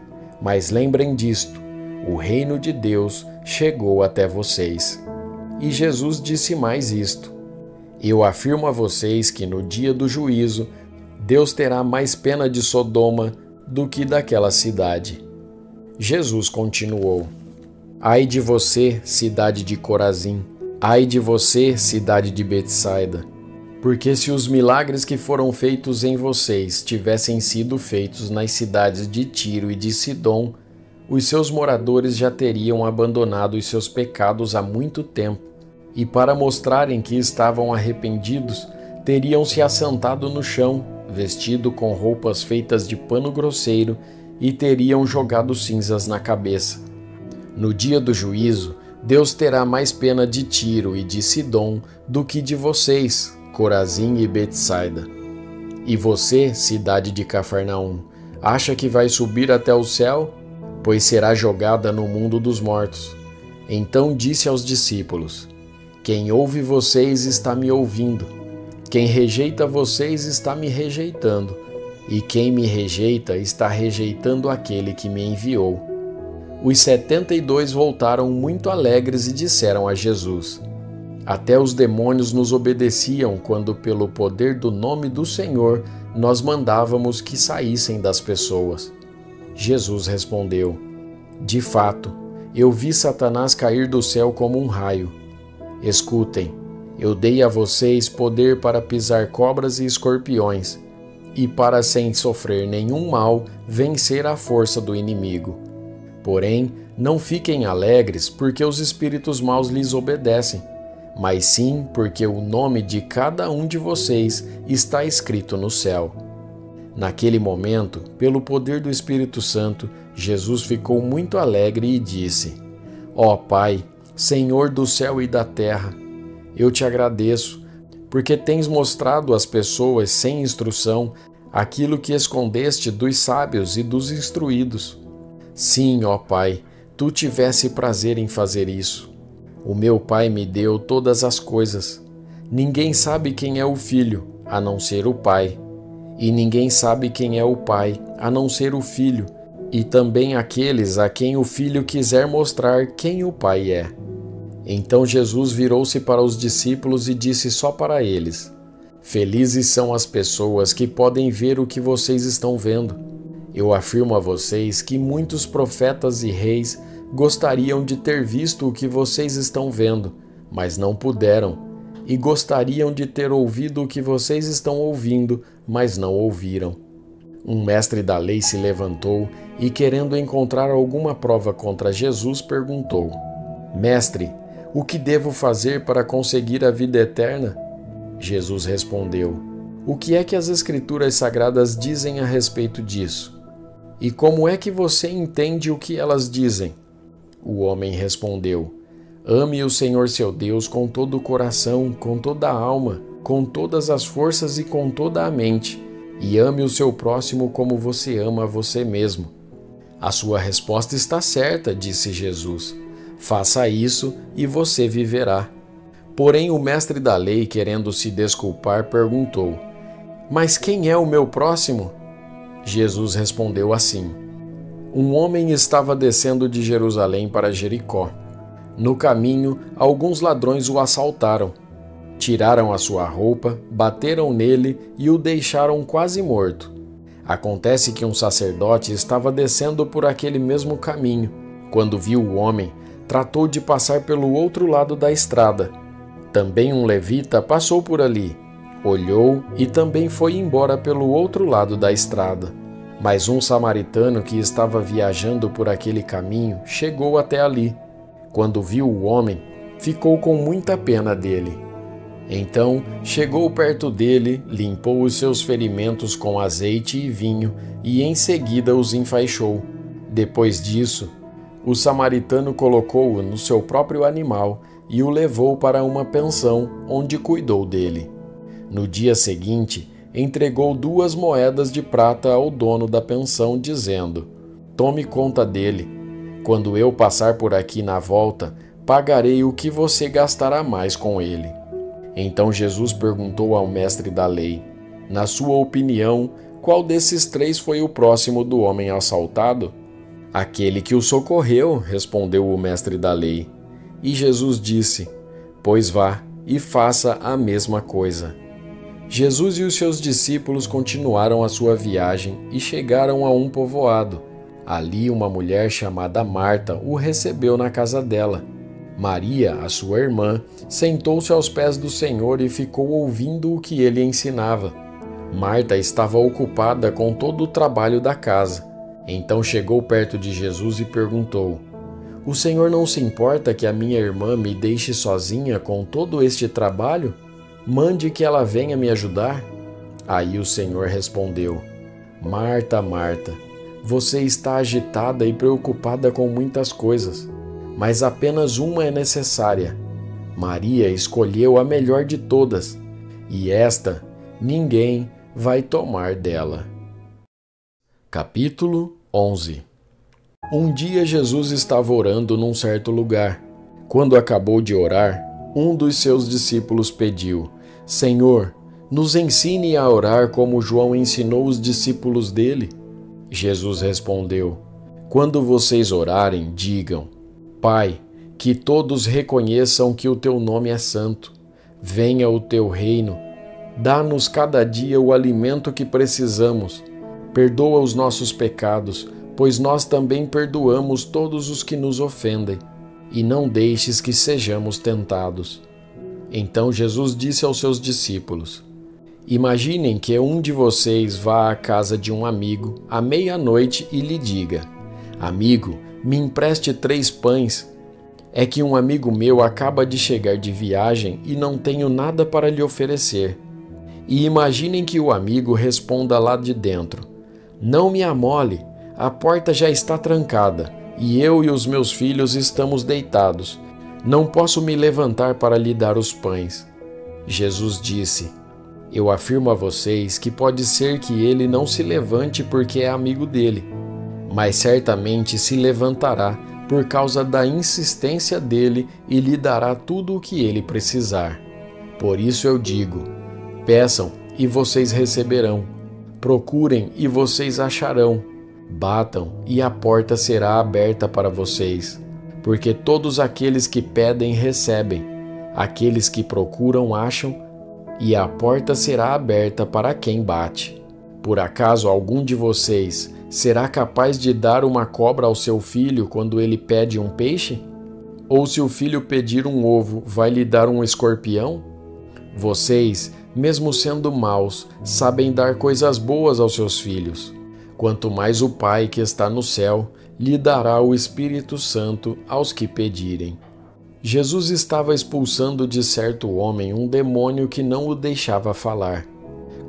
Mas lembrem disto: o reino de Deus chegou até vocês. E Jesus disse mais isto: eu afirmo a vocês que no dia do juízo, Deus terá mais pena de Sodoma do que daquela cidade. Jesus continuou: ai de você, cidade de Corazim! Ai de você, cidade de Betsaida! Porque se os milagres que foram feitos em vocês tivessem sido feitos nas cidades de Tiro e de Sidom, os seus moradores já teriam abandonado os seus pecados há muito tempo, e para mostrarem que estavam arrependidos, teriam se assentado no chão, vestido com roupas feitas de pano grosseiro, e teriam jogado cinzas na cabeça. No dia do juízo, Deus terá mais pena de Tiro e de Sidom do que de vocês, Corazim e Betsaida. E você, cidade de Cafarnaum, acha que vai subir até o céu? Pois será jogada no mundo dos mortos. Então disse aos discípulos: quem ouve vocês está me ouvindo. Quem rejeita vocês está me rejeitando. E quem me rejeita está rejeitando aquele que me enviou. Os 72 voltaram muito alegres e disseram a Jesus: até os demônios nos obedeciam quando, pelo poder do nome do Senhor, nós mandávamos que saíssem das pessoas. Jesus respondeu: de fato, eu vi Satanás cair do céu como um raio. Escutem, eu dei a vocês poder para pisar cobras e escorpiões, e para, sem sofrer nenhum mal, vencer a força do inimigo. Porém, não fiquem alegres porque os espíritos maus lhes obedecem, mas sim porque o nome de cada um de vocês está escrito no céu. Naquele momento, pelo poder do Espírito Santo, Jesus ficou muito alegre e disse: ó Pai, Senhor do céu e da terra, eu te agradeço, porque tens mostrado às pessoas sem instrução aquilo que escondeste dos sábios e dos instruídos. Sim, ó Pai, tu tivesse prazer em fazer isso. O meu Pai me deu todas as coisas. Ninguém sabe quem é o Filho, a não ser o Pai. E ninguém sabe quem é o Pai, a não ser o Filho, e também aqueles a quem o Filho quiser mostrar quem o Pai é. Então Jesus virou-se para os discípulos e disse só para eles: felizes são as pessoas que podem ver o que vocês estão vendo. Eu afirmo a vocês que muitos profetas e reis gostariam de ter visto o que vocês estão vendo, mas não puderam, e gostariam de ter ouvido o que vocês estão ouvindo, mas não ouviram. Um mestre da lei se levantou e, querendo encontrar alguma prova contra Jesus, perguntou: mestre, o que devo fazer para conseguir a vida eterna? Jesus respondeu: o que é que as Escrituras Sagradas dizem a respeito disso? E como é que você entende o que elas dizem? O homem respondeu: Ame o Senhor seu Deus com todo o coração, com toda a alma, com todas as forças e com toda a mente, e ame o seu próximo como você ama a você mesmo. A sua resposta está certa, disse Jesus. Faça isso e você viverá. Porém, o mestre da lei, querendo se desculpar, perguntou: Mas quem é o meu próximo? Jesus respondeu assim: Um homem estava descendo de Jerusalém para Jericó. No caminho, alguns ladrões o assaltaram. Tiraram a sua roupa, bateram nele e o deixaram quase morto. Acontece que um sacerdote estava descendo por aquele mesmo caminho. Quando viu o homem, tratou de passar pelo outro lado da estrada. Também um levita passou por ali, olhou e também foi embora pelo outro lado da estrada. Mas um samaritano que estava viajando por aquele caminho chegou até ali. Quando viu o homem, ficou com muita pena dele. Então chegou perto dele, limpou os seus ferimentos com azeite e vinho e em seguida os enfaixou. Depois disso, o samaritano colocou-o no seu próprio animal e o levou para uma pensão, onde cuidou dele. No dia seguinte, entregou 2 moedas de prata ao dono da pensão, dizendo: Tome conta dele. Quando eu passar por aqui na volta, pagarei o que você gastará mais com ele. Então Jesus perguntou ao mestre da lei: Na sua opinião, qual desses 3 foi o próximo do homem assaltado? Aquele que o socorreu, respondeu o mestre da lei. E Jesus disse: Pois vá e faça a mesma coisa. Jesus e os seus discípulos continuaram a sua viagem e chegaram a um povoado. Ali uma mulher chamada Marta o recebeu na casa dela. Maria, a sua irmã, sentou-se aos pés do Senhor e ficou ouvindo o que ele ensinava. Marta estava ocupada com todo o trabalho da casa. Então chegou perto de Jesus e perguntou: O Senhor não se importa que a minha irmã me deixe sozinha com todo este trabalho? Mande que ela venha me ajudar. Aí o Senhor respondeu: Marta, Marta, você está agitada e preocupada com muitas coisas, mas apenas uma é necessária. Maria escolheu a melhor de todas, e esta ninguém vai tomar dela. Capítulo 11. Um dia Jesus estava orando num certo lugar. Quando acabou de orar, um dos seus discípulos pediu: Senhor, nos ensine a orar como João ensinou os discípulos dele. Jesus respondeu: Quando vocês orarem, digam: Pai, que todos reconheçam que o teu nome é santo. Venha o teu reino. Dá-nos cada dia o alimento que precisamos. Perdoa os nossos pecados, pois nós também perdoamos todos os que nos ofendem. E não deixes que sejamos tentados. Então Jesus disse aos seus discípulos: Imaginem que um de vocês vá à casa de um amigo à meia-noite e lhe diga: Amigo, me empreste 3 pães. É que um amigo meu acaba de chegar de viagem e não tenho nada para lhe oferecer. E imaginem que o amigo responda lá de dentro: Não me amole, a porta já está trancada e eu e os meus filhos estamos deitados. Não posso me levantar para lhe dar os pães. Jesus disse: Eu afirmo a vocês que pode ser que ele não se levante porque é amigo dele, mas certamente se levantará por causa da insistência dele e lhe dará tudo o que ele precisar. Por isso eu digo: peçam e vocês receberão, procurem e vocês acharão, batam e a porta será aberta para vocês, porque todos aqueles que pedem recebem, aqueles que procuram acham, e a porta será aberta para quem bate. Por acaso algum de vocês será capaz de dar uma cobra ao seu filho quando ele pede um peixe? Ou se o filho pedir um ovo, vai lhe dar um escorpião? Vocês, mesmo sendo maus, sabem dar coisas boas aos seus filhos. Quanto mais o Pai que está no céu lhe dará o Espírito Santo aos que pedirem. Jesus estava expulsando de certo homem um demônio que não o deixava falar.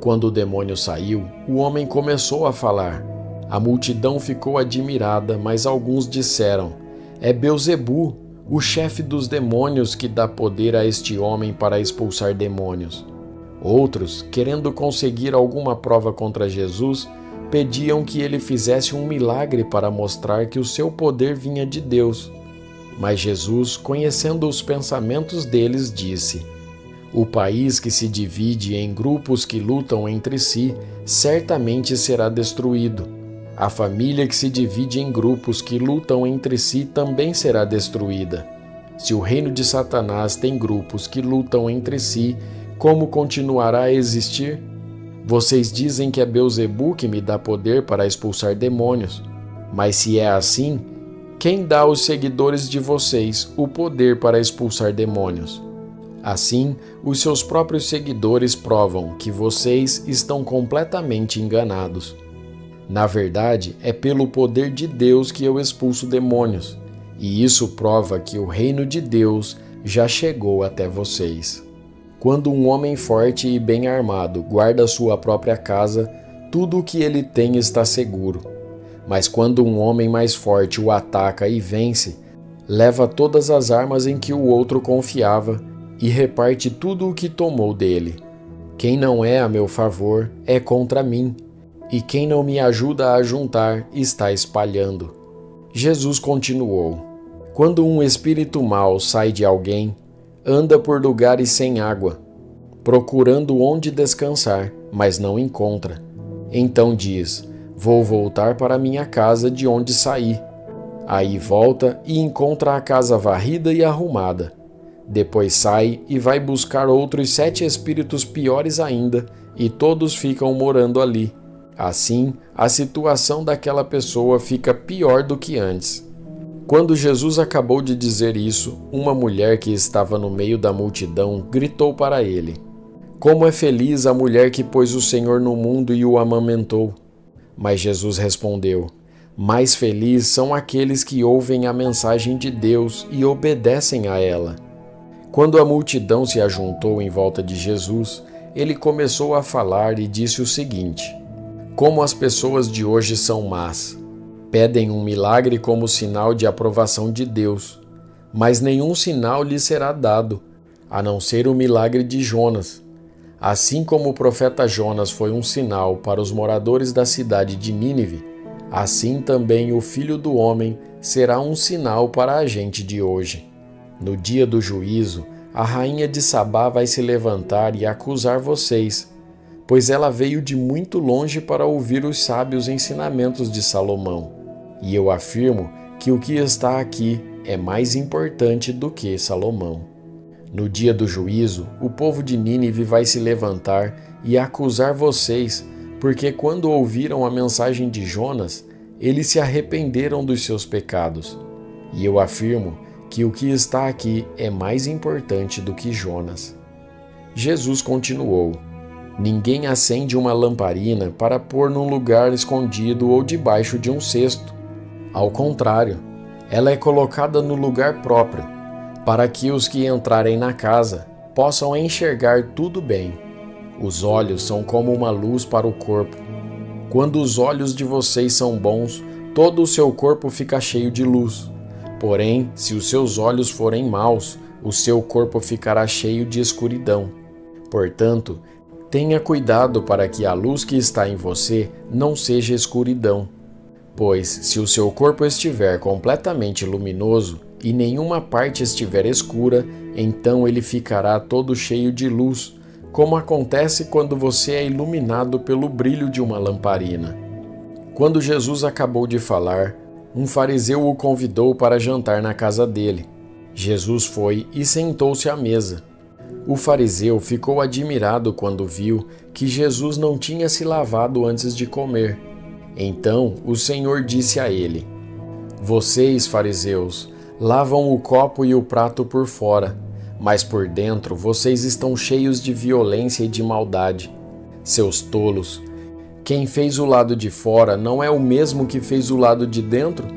Quando o demônio saiu, o homem começou a falar. A multidão ficou admirada, mas alguns disseram: É Beelzebu, o chefe dos demônios que dá poder a este homem para expulsar demônios. Outros, querendo conseguir alguma prova contra Jesus, pediam que ele fizesse um milagre para mostrar que o seu poder vinha de Deus. Mas Jesus, conhecendo os pensamentos deles, disse: o país que se divide em grupos que lutam entre si, certamente será destruído. A família que se divide em grupos que lutam entre si também será destruída. Se o reino de Satanás tem grupos que lutam entre si, como continuará a existir? Vocês dizem que é Beelzebu que me dá poder para expulsar demônios. Mas se é assim, quem dá aos seguidores de vocês o poder para expulsar demônios? Assim, os seus próprios seguidores provam que vocês estão completamente enganados. Na verdade, é pelo poder de Deus que eu expulso demônios, e isso prova que o reino de Deus já chegou até vocês. Quando um homem forte e bem armado guarda sua própria casa, tudo o que ele tem está seguro. Mas quando um homem mais forte o ataca e vence, leva todas as armas em que o outro confiava e reparte tudo o que tomou dele. Quem não é a meu favor é contra mim, e quem não me ajuda a juntar está espalhando. Jesus continuou: quando um espírito mau sai de alguém, anda por lugares sem água, procurando onde descansar, mas não encontra. Então diz: vou voltar para minha casa de onde saí. Aí volta e encontra a casa varrida e arrumada. Depois sai e vai buscar outros 7 espíritos piores ainda, e todos ficam morando ali. Assim, a situação daquela pessoa fica pior do que antes. Quando Jesus acabou de dizer isso, uma mulher que estava no meio da multidão gritou para ele: como é feliz a mulher que pôs o Senhor no mundo e o amamentou. Mas Jesus respondeu: mais felizes são aqueles que ouvem a mensagem de Deus e obedecem a ela. Quando a multidão se ajuntou em volta de Jesus, ele começou a falar e disse o seguinte: como as pessoas de hoje são más. Pedem um milagre como sinal de aprovação de Deus, mas nenhum sinal lhes será dado, a não ser o milagre de Jonas. Assim como o profeta Jonas foi um sinal para os moradores da cidade de Nínive, assim também o Filho do Homem será um sinal para a gente de hoje. No dia do juízo, a rainha de Sabá vai se levantar e acusar vocês, pois ela veio de muito longe para ouvir os sábios ensinamentos de Salomão. E eu afirmo que o que está aqui é mais importante do que Salomão. No dia do juízo, o povo de Nínive vai se levantar e acusar vocês, porque quando ouviram a mensagem de Jonas, eles se arrependeram dos seus pecados. E eu afirmo que o que está aqui é mais importante do que Jonas. Jesus continuou: ninguém acende uma lamparina para pôr num lugar escondido ou debaixo de um cesto. Ao contrário, ela é colocada no lugar próprio, para que os que entrarem na casa possam enxergar tudo bem. Os olhos são como uma luz para o corpo. Quando os olhos de vocês são bons, todo o seu corpo fica cheio de luz. Porém, se os seus olhos forem maus, o seu corpo ficará cheio de escuridão. Portanto, tenha cuidado para que a luz que está em você não seja escuridão. Pois, se o seu corpo estiver completamente luminoso e nenhuma parte estiver escura, então ele ficará todo cheio de luz, como acontece quando você é iluminado pelo brilho de uma lamparina. Quando Jesus acabou de falar, um fariseu o convidou para jantar na casa dele. Jesus foi e sentou-se à mesa. O fariseu ficou admirado quando viu que Jesus não tinha se lavado antes de comer. Então o Senhor disse a ele: vocês, fariseus, lavam o copo e o prato por fora, mas por dentro vocês estão cheios de violência e de maldade. Seus tolos! Quem fez o lado de fora não é o mesmo que fez o lado de dentro?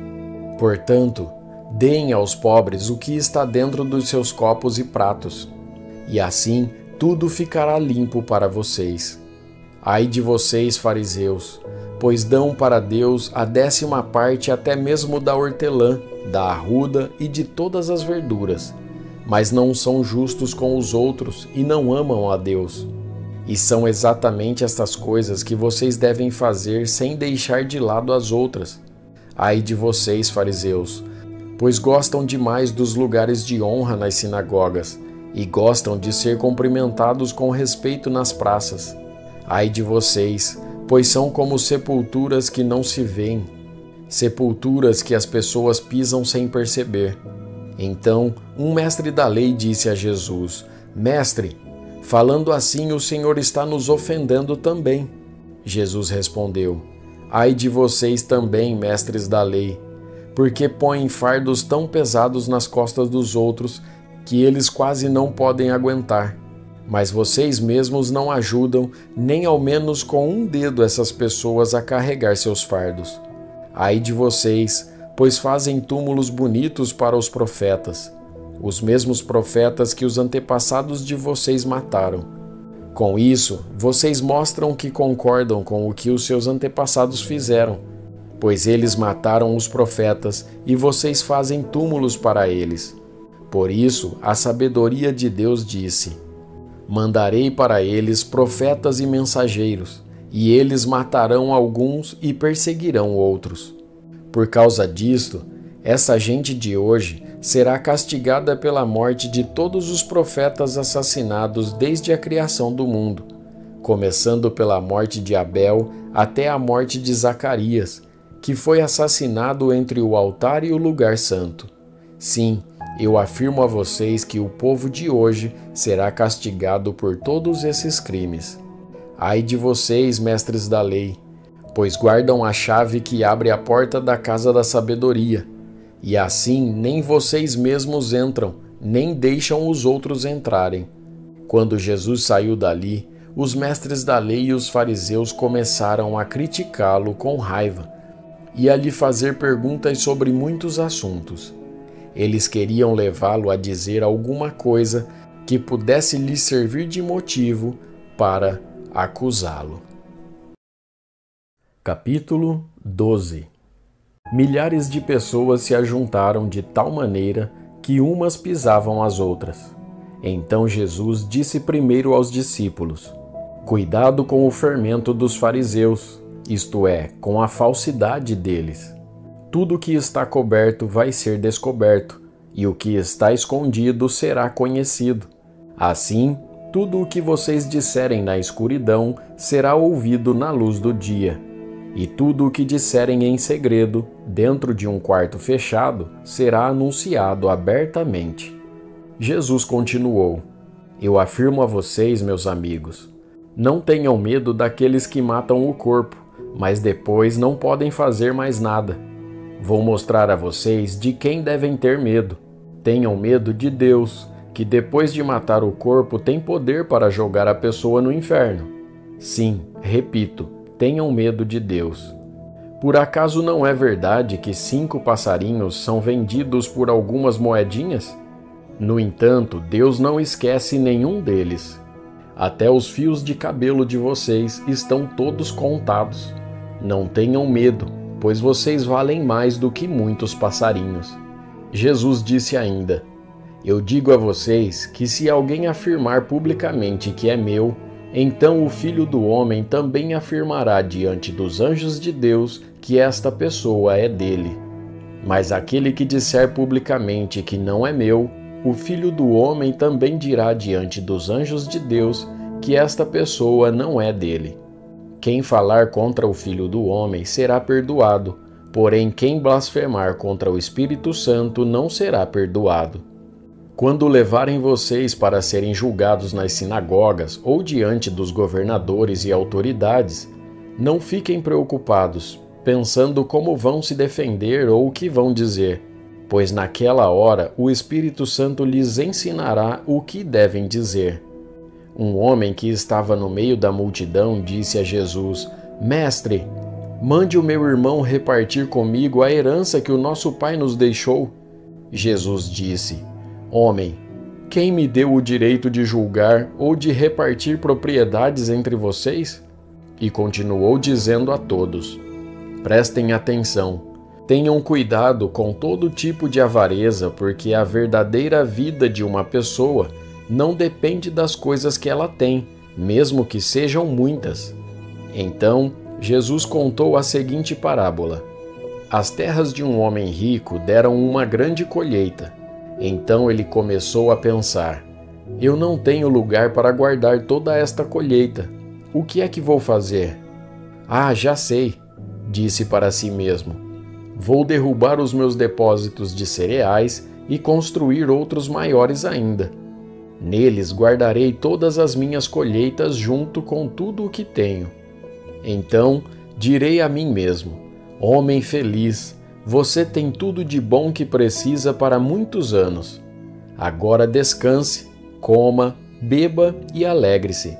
Portanto, deem aos pobres o que está dentro dos seus copos e pratos, e assim tudo ficará limpo para vocês. Ai de vocês, fariseus, pois dão para Deus a 10ª parte até mesmo da hortelã, da arruda e de todas as verduras, mas não são justos com os outros e não amam a Deus. E são exatamente estas coisas que vocês devem fazer sem deixar de lado as outras. Ai de vocês, fariseus, pois gostam demais dos lugares de honra nas sinagogas e gostam de ser cumprimentados com respeito nas praças. Ai de vocês, pois são como sepulturas que não se veem, sepulturas que as pessoas pisam sem perceber. Então, um mestre da lei disse a Jesus: Mestre, falando assim, o Senhor está nos ofendendo também. Jesus respondeu: Ai de vocês também, mestres da lei, porque põem fardos tão pesados nas costas dos outros que eles quase não podem aguentar. Mas vocês mesmos não ajudam nem ao menos com um dedo essas pessoas a carregar seus fardos. Ai de vocês, pois fazem túmulos bonitos para os profetas, os mesmos profetas que os antepassados de vocês mataram. Com isso, vocês mostram que concordam com o que os seus antepassados fizeram, pois eles mataram os profetas e vocês fazem túmulos para eles. Por isso, a sabedoria de Deus disse: Mandarei para eles profetas e mensageiros, e eles matarão alguns e perseguirão outros. Por causa disto, essa gente de hoje será castigada pela morte de todos os profetas assassinados desde a criação do mundo, começando pela morte de Abel até a morte de Zacarias, que foi assassinado entre o altar e o lugar santo. Sim, eu afirmo a vocês que o povo de hoje será castigado por todos esses crimes. Ai de vocês, mestres da lei, pois guardam a chave que abre a porta da casa da sabedoria, e assim nem vocês mesmos entram, nem deixam os outros entrarem. Quando Jesus saiu dali, os mestres da lei e os fariseus começaram a criticá-lo com raiva e a lhe fazer perguntas sobre muitos assuntos. Eles queriam levá-lo a dizer alguma coisa que pudesse lhe servir de motivo para acusá-lo. Capítulo 12. Milhares de pessoas se ajuntaram de tal maneira que umas pisavam as outras. Então Jesus disse primeiro aos discípulos: Cuidado com o fermento dos fariseus, isto é, com a falsidade deles. Tudo que está coberto vai ser descoberto, e o que está escondido será conhecido. Assim, tudo o que vocês disserem na escuridão será ouvido na luz do dia, e tudo o que disserem em segredo, dentro de um quarto fechado, será anunciado abertamente. Jesus continuou: Eu afirmo a vocês, meus amigos, não tenham medo daqueles que matam o corpo, mas depois não podem fazer mais nada. Vou mostrar a vocês de quem devem ter medo. Tenham medo de Deus, que depois de matar o corpo tem poder para jogar a pessoa no inferno. Sim, repito, tenham medo de Deus. Por acaso não é verdade que 5 passarinhos são vendidos por algumas moedinhas? No entanto, Deus não esquece nenhum deles. Até os fios de cabelo de vocês estão todos contados. Não tenham medo, pois vocês valem mais do que muitos passarinhos. Jesus disse ainda: Eu digo a vocês que se alguém afirmar publicamente que é meu, então o Filho do Homem também afirmará diante dos anjos de Deus que esta pessoa é dele. Mas aquele que disser publicamente que não é meu, o Filho do Homem também dirá diante dos anjos de Deus que esta pessoa não é dele. Quem falar contra o Filho do Homem será perdoado, porém quem blasfemar contra o Espírito Santo não será perdoado. Quando levarem vocês para serem julgados nas sinagogas ou diante dos governadores e autoridades, não fiquem preocupados, pensando como vão se defender ou o que vão dizer, pois naquela hora o Espírito Santo lhes ensinará o que devem dizer. Um homem que estava no meio da multidão disse a Jesus: Mestre, mande o meu irmão repartir comigo a herança que o nosso pai nos deixou. Jesus disse: Homem, quem me deu o direito de julgar ou de repartir propriedades entre vocês? e continuou dizendo a todos: prestem atenção, tenham cuidado com todo tipo de avareza, porque a verdadeira vida de uma pessoa não depende das coisas que ela tem, mesmo que sejam muitas. Então, Jesus contou a seguinte parábola: as terras de um homem rico deram uma grande colheita. Então ele começou a pensar: eu não tenho lugar para guardar toda esta colheita. O que é que vou fazer? Ah, já sei, disse para si mesmo. Vou derrubar os meus depósitos de cereais e construir outros maiores ainda. Neles guardarei todas as minhas colheitas junto com tudo o que tenho. Então direi a mim mesmo: homem feliz, você tem tudo de bom que precisa para muitos anos. Agora descanse, coma, beba e alegre-se.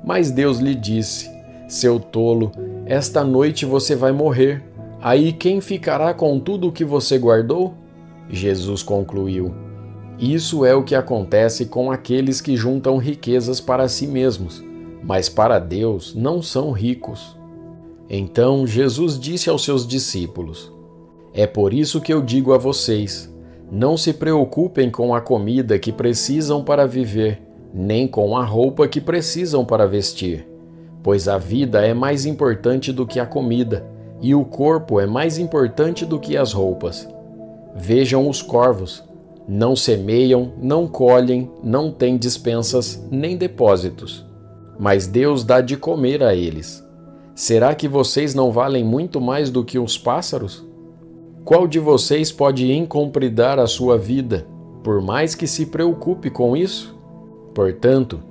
Mas Deus lhe disse: seu tolo, esta noite você vai morrer. Aí quem ficará com tudo o que você guardou? Jesus concluiu: isso é o que acontece com aqueles que juntam riquezas para si mesmos, mas para Deus não são ricos. Então Jesus disse aos seus discípulos: é por isso que eu digo a vocês, não se preocupem com a comida que precisam para viver, nem com a roupa que precisam para vestir, pois a vida é mais importante do que a comida, e o corpo é mais importante do que as roupas. Vejam os corvos, não semeiam, não colhem, não têm despensas nem depósitos, mas Deus dá de comer a eles. Será que vocês não valem muito mais do que os pássaros? Qual de vocês pode encompridar a sua vida, por mais que se preocupe com isso? Portanto,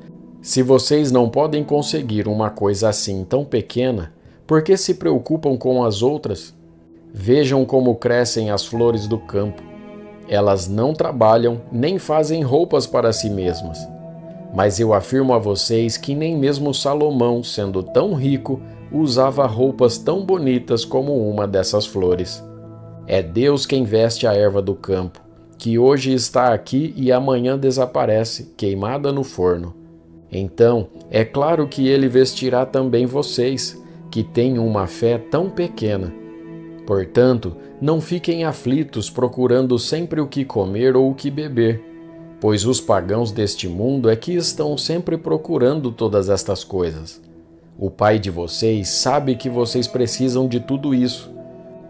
se vocês não podem conseguir uma coisa assim tão pequena, por que se preocupam com as outras? Vejam como crescem as flores do campo. Elas não trabalham nem fazem roupas para si mesmas. Mas eu afirmo a vocês que nem mesmo Salomão, sendo tão rico, usava roupas tão bonitas como uma dessas flores. É Deus quem veste a erva do campo, que hoje está aqui e amanhã desaparece, queimada no forno. Então, é claro que Ele vestirá também vocês, que têm uma fé tão pequena. Portanto, não fiquem aflitos procurando sempre o que comer ou o que beber, pois os pagãos deste mundo é que estão sempre procurando todas estas coisas. O Pai de vocês sabe que vocês precisam de tudo isso.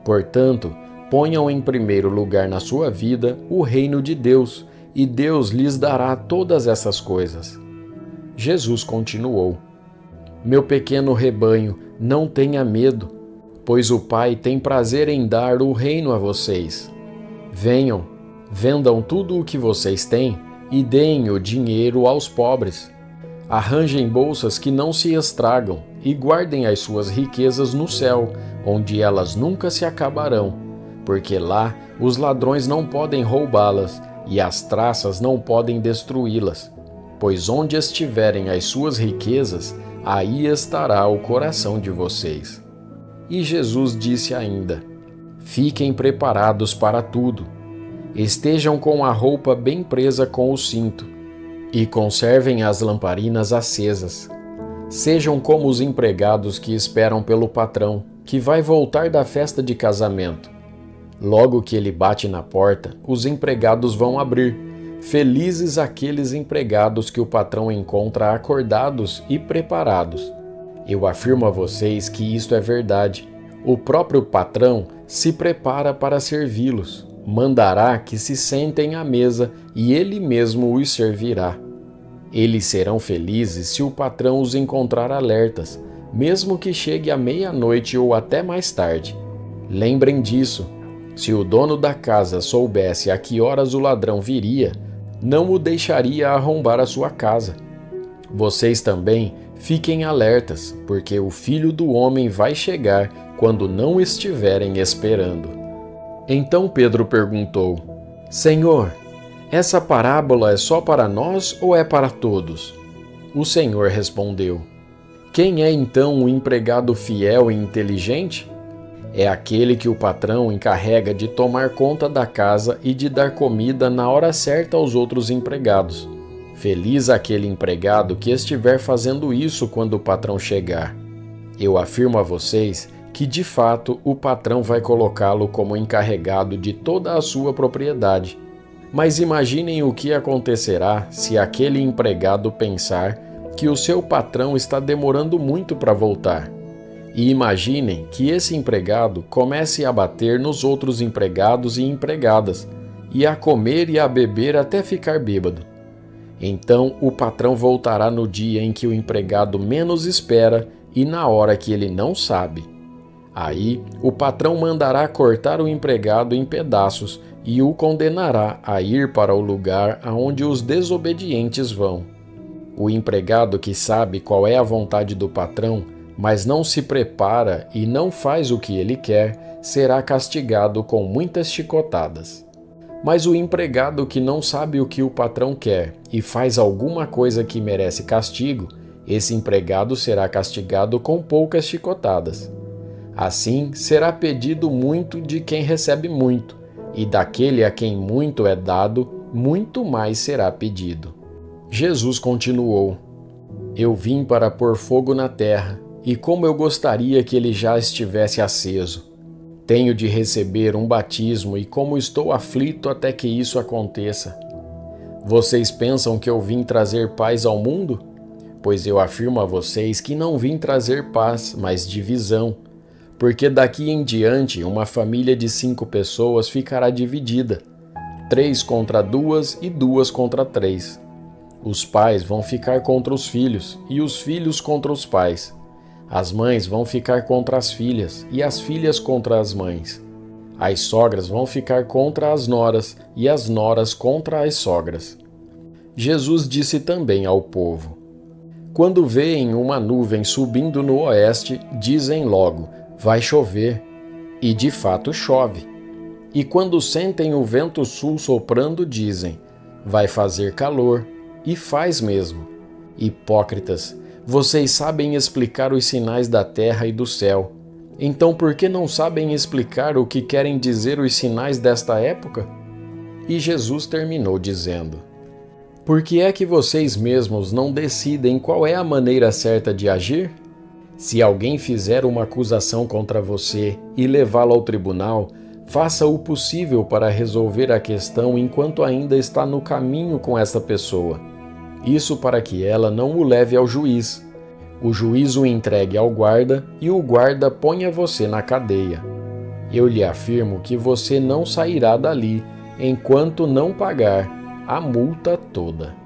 Portanto, ponham em primeiro lugar na sua vida o reino de Deus, e Deus lhes dará todas essas coisas. Jesus continuou: meu pequeno rebanho, não tenha medo, pois o Pai tem prazer em dar o reino a vocês. Venham, vendam tudo o que vocês têm e deem o dinheiro aos pobres. Arranjem bolsas que não se estragam e guardem as suas riquezas no céu, onde elas nunca se acabarão, porque lá os ladrões não podem roubá-las e as traças não podem destruí-las. Pois onde estiverem as suas riquezas, aí estará o coração de vocês. E Jesus disse ainda: fiquem preparados para tudo. Estejam com a roupa bem presa com o cinto, e conservem as lamparinas acesas. Sejam como os empregados que esperam pelo patrão, que vai voltar da festa de casamento. Logo que ele bate na porta, os empregados vão abrir. Felizes aqueles empregados que o patrão encontra acordados e preparados. Eu afirmo a vocês que isto é verdade. O próprio patrão se prepara para servi-los. Mandará que se sentem à mesa e ele mesmo os servirá. Eles serão felizes se o patrão os encontrar alertas, mesmo que chegue à meia-noite ou até mais tarde. Lembrem disso. Se o dono da casa soubesse a que horas o ladrão viria, não o deixaria arrombar a sua casa. Vocês também fiquem alertas, porque o Filho do Homem vai chegar quando não estiverem esperando. Então Pedro perguntou: Senhor, essa parábola é só para nós ou é para todos? O Senhor respondeu: quem é então o empregado fiel e inteligente? É aquele que o patrão encarrega de tomar conta da casa e de dar comida na hora certa aos outros empregados. Feliz aquele empregado que estiver fazendo isso quando o patrão chegar. Eu afirmo a vocês que de fato o patrão vai colocá-lo como encarregado de toda a sua propriedade. Mas imaginem o que acontecerá se aquele empregado pensar que o seu patrão está demorando muito para voltar. E imaginem que esse empregado comece a bater nos outros empregados e empregadas, e a comer e a beber até ficar bêbado. Então o patrão voltará no dia em que o empregado menos espera e na hora que ele não sabe. Aí o patrão mandará cortar o empregado em pedaços e o condenará a ir para o lugar aonde os desobedientes vão. O empregado que sabe qual é a vontade do patrão, mas não se prepara e não faz o que ele quer, será castigado com muitas chicotadas. Mas o empregado que não sabe o que o patrão quer e faz alguma coisa que merece castigo, esse empregado será castigado com poucas chicotadas. Assim, será pedido muito de quem recebe muito, e daquele a quem muito é dado, muito mais será pedido. Jesus continuou: Eu vim para pôr fogo na terra, e como eu gostaria que ele já estivesse aceso. Tenho de receber um batismo e como estou aflito até que isso aconteça. Vocês pensam que eu vim trazer paz ao mundo? Pois eu afirmo a vocês que não vim trazer paz, mas divisão. Porque daqui em diante uma família de 5 pessoas ficará dividida, 3 contra 2 e 2 contra 3. Os pais vão ficar contra os filhos e os filhos contra os pais. As mães vão ficar contra as filhas e as filhas contra as mães. As sogras vão ficar contra as noras e as noras contra as sogras. Jesus disse também ao povo: Quando veem uma nuvem subindo no oeste, dizem logo: vai chover. E de fato chove. E quando sentem o vento sul soprando, dizem: vai fazer calor. E faz mesmo. Hipócritas! Vocês sabem explicar os sinais da terra e do céu. Então por que não sabem explicar o que querem dizer os sinais desta época? E Jesus terminou dizendo: Por que é que vocês mesmos não decidem qual é a maneira certa de agir? Se alguém fizer uma acusação contra você e levá-la ao tribunal, faça o possível para resolver a questão enquanto ainda está no caminho com essa pessoa. Isso para que ela não o leve ao juiz. O juiz o entregue ao guarda e o guarda ponha você na cadeia. Eu lhe afirmo que você não sairá dali enquanto não pagar a multa toda.